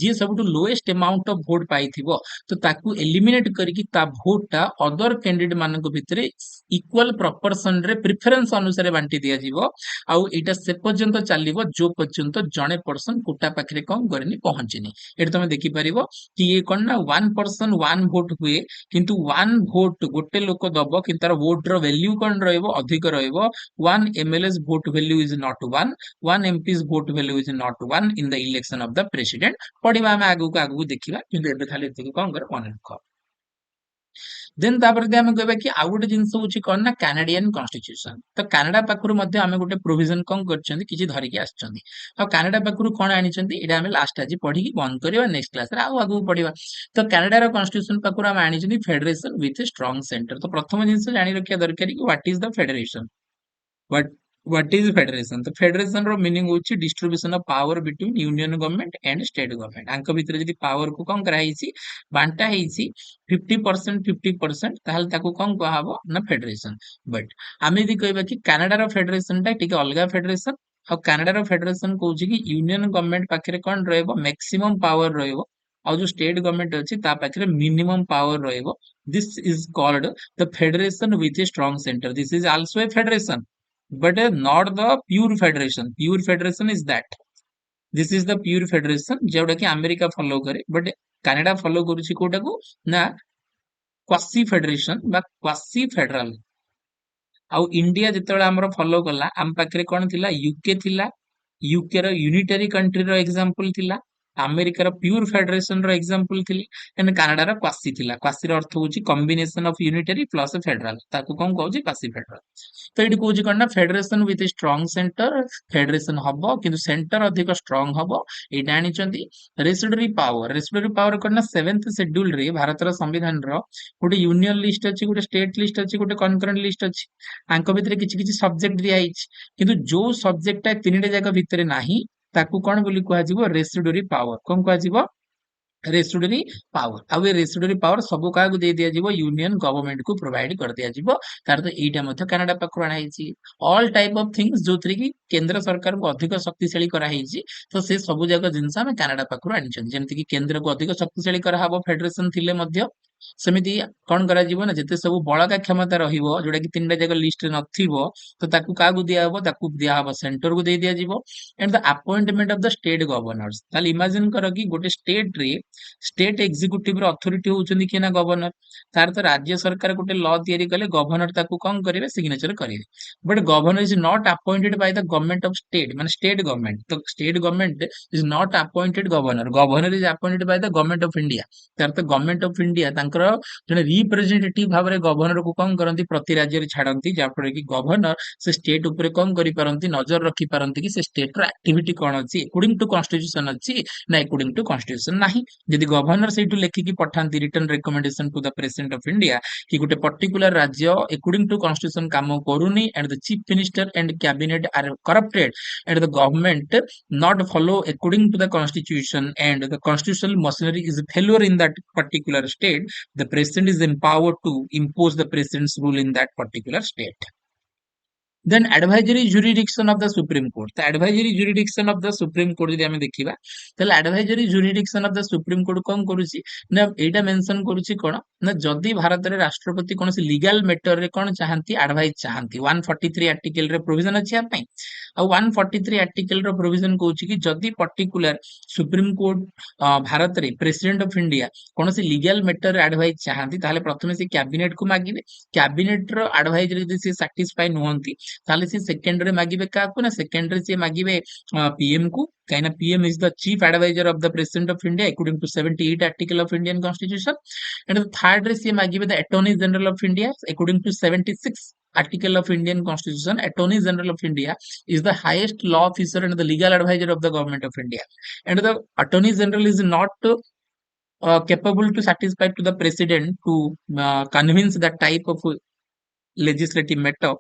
ଯିଏ ସବୁଠୁ ଲୋଏଷ୍ଟ ଆମାଉଣ୍ଟ ଅଫ ଭୋଟ ପାଇଥିବ ତ ତାକୁ ଏଲିମିନେଟ କରିକି ତା ଭୋଟ ଟା ଅଦର କ୍ୟାଣ୍ଡିଡେଟ ମାନଙ୍କ ଭିତରେ ଇକ୍ୱାଲ ପ୍ରପରସନ ରେ ପ୍ରିଫରେନ୍ସ ଅନୁସାରେ ବାଣ୍ଟି ଦିଆଯିବ ଆଉ ଏଇଟା ସେ ପର୍ଯ୍ୟନ୍ତ ଚାଲିବ ଯୋଉ ପର୍ଯ୍ୟନ୍ତ ଜଣେ ପର୍ସନ କୋଟା ପାଖରେ କଣ କରିନି ପହଞ୍ଚିନି ଏଠି ତମେ ଦେଖିପାରିବ କି ଇଏ କଣ ନା 1 person 1 ଭୋଟ ହୁଏ କିନ୍ତୁ 1 ଭୋଟ ଗୋଟେ ଲୋକ ଦବ କିନ୍ତୁ ତାର ଭୋଟ ର ଭ୍ୟାଲ୍ୟୁ କଣ ରହିବ ଅଧିକ ରହିବ 1 MLA's vote value is not 1 MP's vote value is not 1 in the election of the president ପଢିବା ଆମେ ଆଗକୁ ଆଗକୁ ଦେଖିବା କିନ୍ତୁ ଏବେ ଖାଲି ଏତିକି କଣ କର ମନେ ରଖ ଦେନ୍ ତାପରେ ଯଦି ଆମେ କହିବା କି ଆଉ ଗୋଟେ ଜିନିଷ ହଉଛି କଣ ନା କାନାଡିଆନ କନଷ୍ଟିଟ୍ୟୁସନ ତ କାନାଡା ପାଖରୁ ମଧ୍ୟ ଆମେ ଗୋଟେ ପ୍ରୋଭିଜନ କଣ କରିଛନ୍ତି କିଛି ଧରିକି ଆସିଛନ୍ତି ଆଉ କାନାଡା ପାଖରୁ କଣ ଆଣିଛନ୍ତି ଏଇଟା ଆମେ ଲାଷ୍ଟ ଆଜି ପଢିକି ବନ୍ଦ କରିବା ନେକ୍ସଟ କ୍ଲାସରେ ଆଉ ଆଗକୁ ପଢିବା ତ କାନାଡାର କନଷ୍ଟିଟ୍ୟୁସନ ପାଖରୁ ଆମେ ଆଣିଛନ୍ତି ଫେଡରେସନ ୱିଥ ଷ୍ଟ୍ରଙ୍ଗ ସେଣ୍ଟର ତ ପ୍ରଥମ ଜିନିଷ ଜାଣି ରଖିବା ଦରକାର କି what is the federation What what is federation? The federation ର meaning ହଉଛି distribution of power between union government and state government. ଆଙ୍କ ଭିତରେ ଯଦି power କୁ କଣ କରାହେଇଛି ବାଣ୍ଟା ହେଇଛି 50% ତାହେଲେ ତାକୁ କଣ କୁହାହବ ନା ଫେଡରେସନ ବଟ୍ ଆମେ ଯଦି କହିବା କି କାନାଡାର ଫେଡରେସନ ଟା ଟିକେ ଅଲଗା ଫେଡରେସନ ଆଉ କାନାଡାର ଫେଡରେସନ କହୁଛି କି ୟୁନିୟନ ଗଭର୍ଣ୍ଣମେଣ୍ଟ ପାଖରେ କଣ ରହିବ ମ୍ୟାକ୍ସିମମ ପାୱାର ରହିବ ଆଉ ଯୋଉ ଷ୍ଟେଟ ଗଭର୍ଣ୍ଣମେଣ୍ଟ ଅଛି ତା ପାଖରେ ମିନିମମ ପାୱାର ରହିବ this is called the federation with a strong center this is also a federation but not the pure federation pure federation is that this is the pure federation जोटा कि अमेरिका फॉलो करे बट कनाडा फॉलो करूची कोटाକୁ ନା क्वासी फेडरेशन बा क्वासी फेडरल ଆଉ ଇଣ୍ଡିଆ ଯେତେବେଳେ ଆମର ଫଲୋ କଲା ଆମ ପାଖରେ କଣ ଥିଲା ୟୁକେ ଥିଲା ୟୁକେ ର ୟୁନିଟାରୀ କଣ୍ଟ୍ରି ର ଏକ୍ସାମ୍ପଲ ଥିଲା ଆମେରିକାର ପ୍ୟୁର ଫେଡରେସନ ର ଏକ୍ସାମ୍ପଲ ଥିଲା ଏଣ୍ଡ କାନାଡାର କ୍ୱାସି ଥିଲା କ୍ୱାସିର ଅର୍ଥ ହଉଛି combination of unitary plus federal ତାକୁ କଣ କହୁଛି କ୍ୱାସି ଫେଡରାଲ ତ ଏଠି କହୁଛି କଣ ନା federation with strong centre federation ହବ କିନ୍ତୁ ସେଣ୍ଟର ଅଧିକ ଷ୍ଟ୍ରଙ୍ଗ ହବ ଏଇଟା ଆଣିଛନ୍ତି ରେସିଡୁରୀ ପାୱାର କଣ ନା 7th ସେଡ୍ୟୁଲ ରେ ଭାରତର ସମ୍ବିଧାନର ଗୋଟେ ୟୁନିୟନ ଲିଷ୍ଟ ଅଛି ଗୋଟେ ଷ୍ଟେଟ ଲିଷ୍ଟ ଅଛି ଗୋଟେ କନକରେଣ୍ଟ ଲିଷ୍ଟ ଅଛି ଆଙ୍କ ଭିତରେ କିଛି କିଛି ସବଜେକ୍ଟ ଦିଆହେଇଛି କିନ୍ତୁ ଯୋଉ ସବଜେକ୍ଟଟା ତିନିଟା ଜାକ ଭିତରେ ନାହିଁ ତାକୁ କଣ ବୋଲି କୁହାଯିବ ରେସିଡୁରୀ ପାୱାର କଣ କୁହାଯିବ ରେସିଡୁରୀ ପାୱାର ଆଉ ଏ ରେସିଡୁରୀ ପାୱାର ସବୁ କାହାକୁ ଦେଇ ଦିଆଯିବ ୟୁନିୟନ ଗଭର୍ଣ୍ଣମେଣ୍ଟ କୁ ପ୍ରୋଭାଇଡ କରିଦିଆଯିବ ତାର ତ ଏଇଟା ମଧ୍ୟ କାନାଡା ପାଖରୁ ଅଣାହେଇଛି ଅଲ୍ ଟାଇପ ଅଫ ଥିଙ୍ଗସ ଯୋଉଥିରେ କି କେନ୍ଦ୍ର ସରକାରଙ୍କୁ ଅଧିକ ଶକ୍ତିଶାଳୀ କରାହେଇଛି ତ ସେ ସବୁ ଯାକ ଜିନିଷ ଆମେ କାନାଡା ପାଖରୁ ଆଣିଛନ୍ତି ଯେମିତି କି କେନ୍ଦ୍ରକୁ ଅଧିକ ଶକ୍ତିଶାଳୀ କରାହବ ଫେଡରେସନ ଥିଲେ ମଧ୍ୟ ସେମିତି କଣ କରାଯିବ ନା ଯେତେ ସବୁ ବଳକା କ୍ଷମତା ରହିବ ଯୋଉଟା କି ତିନିଟା ଯାକ ଲିଷ୍ଟରେ ନଥିବ ତ ତାକୁ କାହାକୁ ଦିଆହବ ତାକୁ ଦିଆହବ ସେଣ୍ଟରକୁ ଦେଇ ଦିଆଯିବ। And the appointment of the state governors, ତାହେଲେ ଇମାଜିନ କର କି ଗୋଟେ ଷ୍ଟେଟ ରେ ଷ୍ଟେଟ ଏକ୍ଜିକ୍ୟୁଟିଭ ର ଅଥରିଟି ହଉଛନ୍ତି କିଏ ନା ଗଭର୍ଣ୍ଣର। ତାର ତ ରାଜ୍ୟ ସରକାର ଗୋଟେ ଲ ତିଆରି କଲେ ଗଭର୍ଣ୍ଣର ତାକୁ କଣ କରିବେ ସିଗ୍ନେଚର କରିବେ। But governor is not appointed by the government of state, ମାନେ ଷ୍ଟେଟ ଗଭର୍ଣ୍ଣମେଣ୍ଟ, ତ state government is not appointed governor, governor is appointed by the government of India. ତାର ତ ଗଭର୍ଣ୍ଣମେଣ୍ଟ ଅଫ ଇଣ୍ଡିଆ ତାଙ୍କର ଜଣେ ରିପ୍ରେଜେଣ୍ଟେଟିଭ ଭାବରେ ଗଭର୍ଣ୍ଣରକୁ କଣ କରନ୍ତି ପ୍ରତି ରାଜ୍ୟରେ ଛାଡନ୍ତି, ଯାହାଫଳରେ କି ଗଭର୍ଣ୍ଣର ସେ ଷ୍ଟେଟ ଉପରେ କଣ କରିପାରନ୍ତି ନଜର ରଖିପାରନ୍ତି କି ସେ ଷ୍ଟେଟର ଆକ୍ଟିଭିଟି କଣ ଅଛି, ଏକୋର୍ଡିଂ ଟୁ କନଷ୍ଟିଟ୍ୟୁସନ ଅଛି ନା ଏକୋର୍ଡିଂ ଟୁ କନଷ୍ଟିଟ୍ୟୁସନ ନାହିଁ। ଯଦି ଗଭର୍ଣ୍ଣର ସେଇଠୁ ଲେଖିକି ପଠାନ୍ତି return recommendation to the president of India କି ଗୋଟେ ପର୍ଟିକୁଲାର ରାଜ୍ୟ ଏକୋର୍ଡିଂ ଟୁ କନଷ୍ଟିଟ୍ୟୁସନ କାମ କରୁନି and the chief minister and cabinet are corrupted and the government not follow according to the constitution and the constitutional machinery is failure in that particular state, the president is empowered to impose the president's rule in that particular state. Then advisory jurisdiction of the Supreme Court. The advisory jurisdiction of the Supreme Court যদি ଆମେ ଦେଖିବା ତାହେଲେ advisory jurisdiction of the Supreme Court କଣ କରୁଛି ନା ଏଇଟା ମେନସନ କରୁଛି କଣ ନା ଯଦି ଭାରତରେ ରାଷ୍ଟ୍ରପତି କୌଣସି ଲିଗାଲ ମ୍ୟାଟର ରେ କଣ ଚାହାନ୍ତି ଆଡଭାଇସ ଚାହାନ୍ତି 143 ଆର୍ଟିକଲ ରେ ପ୍ରୋଭିଜନ ଅଛି ୟା ପାଇଁ। ଆଉ 143 ଆର୍ଟିକଲ ର ପ୍ରୋଭିଜନ କହୁଛି କି ଯଦି ପର୍ଟିକୁଲାର ସୁପ୍ରିମ କୋର୍ଟ ଭାରତରେ ପ୍ରେସିଡେଣ୍ଟ ଅଫ ଇଣ୍ଡିଆ କୌଣସି ଲିଗାଲ ମ୍ୟାଟର ରେ ଆଡଭାଇସ ଚାହାନ୍ତି ତାହେଲେ ପ୍ରଥମେ ସେ କ୍ୟାବିନେଟ କୁ ମାଗିବେ, କ୍ୟାବିନେଟ ର ଆଡଭାଇଜ ଯଦି ସେ ସାଟିସ୍ଫାଇ ନୁହନ୍ତି ତାହେଲେ ସେ ସେକେଣ୍ଡରେ ମାଗିବେ କାହାକୁ ନା ସେକେଣ୍ଡରେ ସେ ମାଗିବେ ପିଏମ କୁ, କାହିଁକିନା PM is the chief adviser of the president of India according to 78 article of Indian constitution. And third ରେ ସେ ମାଗିବେ the attorney general of India according to 76 article of Indian Constitution. Attorney General of India is the highest law officer and the legal advisor of the government of India. And the Attorney General is not capable to satisfy to the president to convince that type of legislative matter,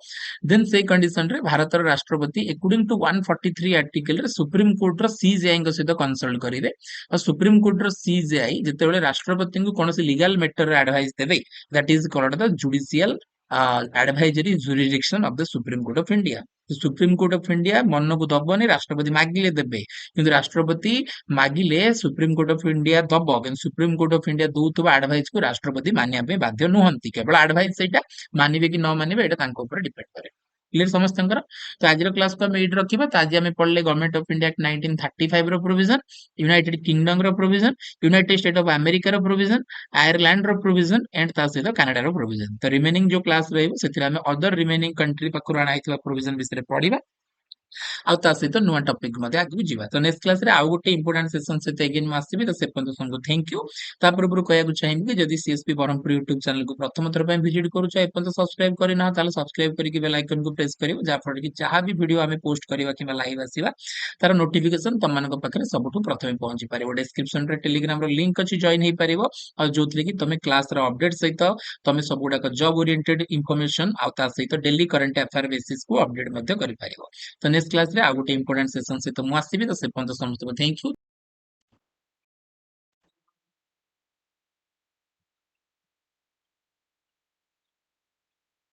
then ସେ condition ରେ ଭାରତର ରାଷ୍ଟ୍ରପତି according to 143 article ରେ ସୁପ୍ରିମ କୋର୍ଟ ର CJI ଙ୍କ ସହିତ କନସଲ୍ଟ କରିବେ। ଆଉ ସୁପ୍ରିମ କୋର୍ଟ ର CJI ଯେତେବେଳେ ରାଷ୍ଟ୍ରପତିଙ୍କୁ କୌଣସି ଲିଗାଲ ମ୍ୟାଟର ରେ ଆଡଭାଇସ ଦେବେ that is called the judicial advisory jurisdiction of the Supreme Court of India। Supreme court of India ମନକୁ ଦବନି, ରାଷ୍ଟ୍ରପତି ମାଗିଲେ ଦେବେ, କିନ୍ତୁ ରାଷ୍ଟ୍ରପତି ମାଗିଲେ ସୁପ୍ରିମ କୋର୍ଟ ଅଫ ଇଣ୍ଡିଆ ଦବ, କିନ୍ତୁ ସୁପ୍ରିମ କୋର୍ଟ ଅଫ ଇଣ୍ଡିଆ ଦଉଥିବା ଆଡଭାଇସ କୁ ରାଷ୍ଟ୍ରପତି ମାନିବା ପାଇଁ ବାଧ୍ୟ ନୁହନ୍ତି, କେବଳ ଆଡଭାଇସ ସେଇଟା ମାନିବେ କି ନ ମାନିବେ ଏଇଟା ତାଙ୍କ ଉପରେ ଡିପେଣ୍ଡ କରେ। କ୍ଲିୟର ସମସ୍ତଙ୍କର? ତ ଆଜିର କ୍ଲାସକୁ ଆମେ ଏଇଠି ରଖିବା। ତ ଆଜି ଆମେ ପଢିଲେ ଗଭର୍ଣ୍ଣମେଣ୍ଟ ଅଫ ଇଣ୍ଡିଆ ଆକ୍ଟ 1935 ର ପ୍ରୋଭିଜନ, ୟୁନାଇଟେଡ କିଙ୍ଗଡମ ର ପ୍ରୋଭିଜନ, ୟୁନାଇଟେଡ ଷ୍ଟେଟ ଅଫ ଆମେରିକାର ପ୍ରୋଭିଜନ, ଆୟରଲାଣ୍ଡ ର ପ୍ରୋଭିଜନ ଏଣ୍ଡ ତା ସହିତ କାନାଡାର ପ୍ରୋଭିଜନ। ତ ରିମେନିଂ ଯୋଉ କ୍ଲାସ ରହିବ ସେଥିରେ ଆମେ ଅଦର ରିମେନିଂ କଣ୍ଟ୍ରି ପାଖରୁ ଅଣା ହେଇଥିବା ପ୍ରୋଭିଜନ ବିଷୟରେ ପଢିବା ଆଉ ତା ସହିତ ନୂଆ ଟପିକ ମଧ୍ୟ ଆଗକୁ ଯିବା। ତ ନେକ୍ସଟ କ୍ଲାସରେ ଆଉ ଗୋଟେ ଇମ୍ପୋର୍ଟାଣ୍ଟ ସେସନ ସହିତ ଏଗେନ୍ ମୁଁ ଆସିବି। ତ ସେ ପର୍ଯ୍ୟନ୍ତ ସମସ୍ତଙ୍କୁ ଥ୍ୟାଙ୍କ ୟୁ। ତା ପୂର୍ବରୁ କହିବାକୁ ଚାହିଁବି କି ଯଦି ସିଏସପି ବ୍ରହ୍ମପୁର ୟୁଟ୍ୟୁବ ଚ୍ୟାନେଲକୁ ପ୍ରଥମ ଥର ପାଇଁ ଭିଜିଟ କରୁଛ ଏପର୍ଯ୍ୟନ୍ତ ସବସ୍କ୍ରାଇବ କରିନାହ ତାହେଲେ ସବସ୍କ୍ରାଇବ କରିକି ବେଲ ଆଇକନକୁ ପ୍ରେସ କରିବ, ଯାହାଫଳରେ କି ଯାହା ବି ଭିଡିଓ ଆମେ ପୋଷ୍ଟ କରିବା କିମ୍ବା ଲାଇଭ ଆସିବା ତାର ନୋଟିଫିକେସନ ତମମାନଙ୍କ ପାଖରେ ସବୁଠୁ ପ୍ରଥମେ ପହଞ୍ଚି ପାରିବ। ଡେସ୍କ୍ରିପସନରେ ଟେଲିଗ୍ରାମର ଲିଙ୍କ ଅଛି, ଜଏନ ହେଇପାରିବ, ଆଉ ଯୋଉଥିରେ କି ତମେ କ୍ଲାସର ଅପଡେଟ ସହିତ ତମେ ସବୁଗୁଡାକ ଜବ ଓରିଏଣ୍ଟେଡ ଇନଫର୍ମେସନ ଆଉ ତା ସହିତ ଡେଲି କରେଣ୍ଟ ଆଫେୟାର ବେସିସକୁ ଅପଡେଟ ମଧ୍ୟ କରିପାରିବ। ତ ନେକ୍ସଟ କ୍ଲାସରେ ଆଉ ଗୋଟେ ଇମ୍ପୋର୍ଟାଣ୍ଟ ସେସନ ସହିତ ମୁଁ ଆସିବି। ତ ସେ ପର୍ଯ୍ୟନ୍ତ ସମସ୍ତଙ୍କୁ ଥ୍ୟାଙ୍କ ୟୁ।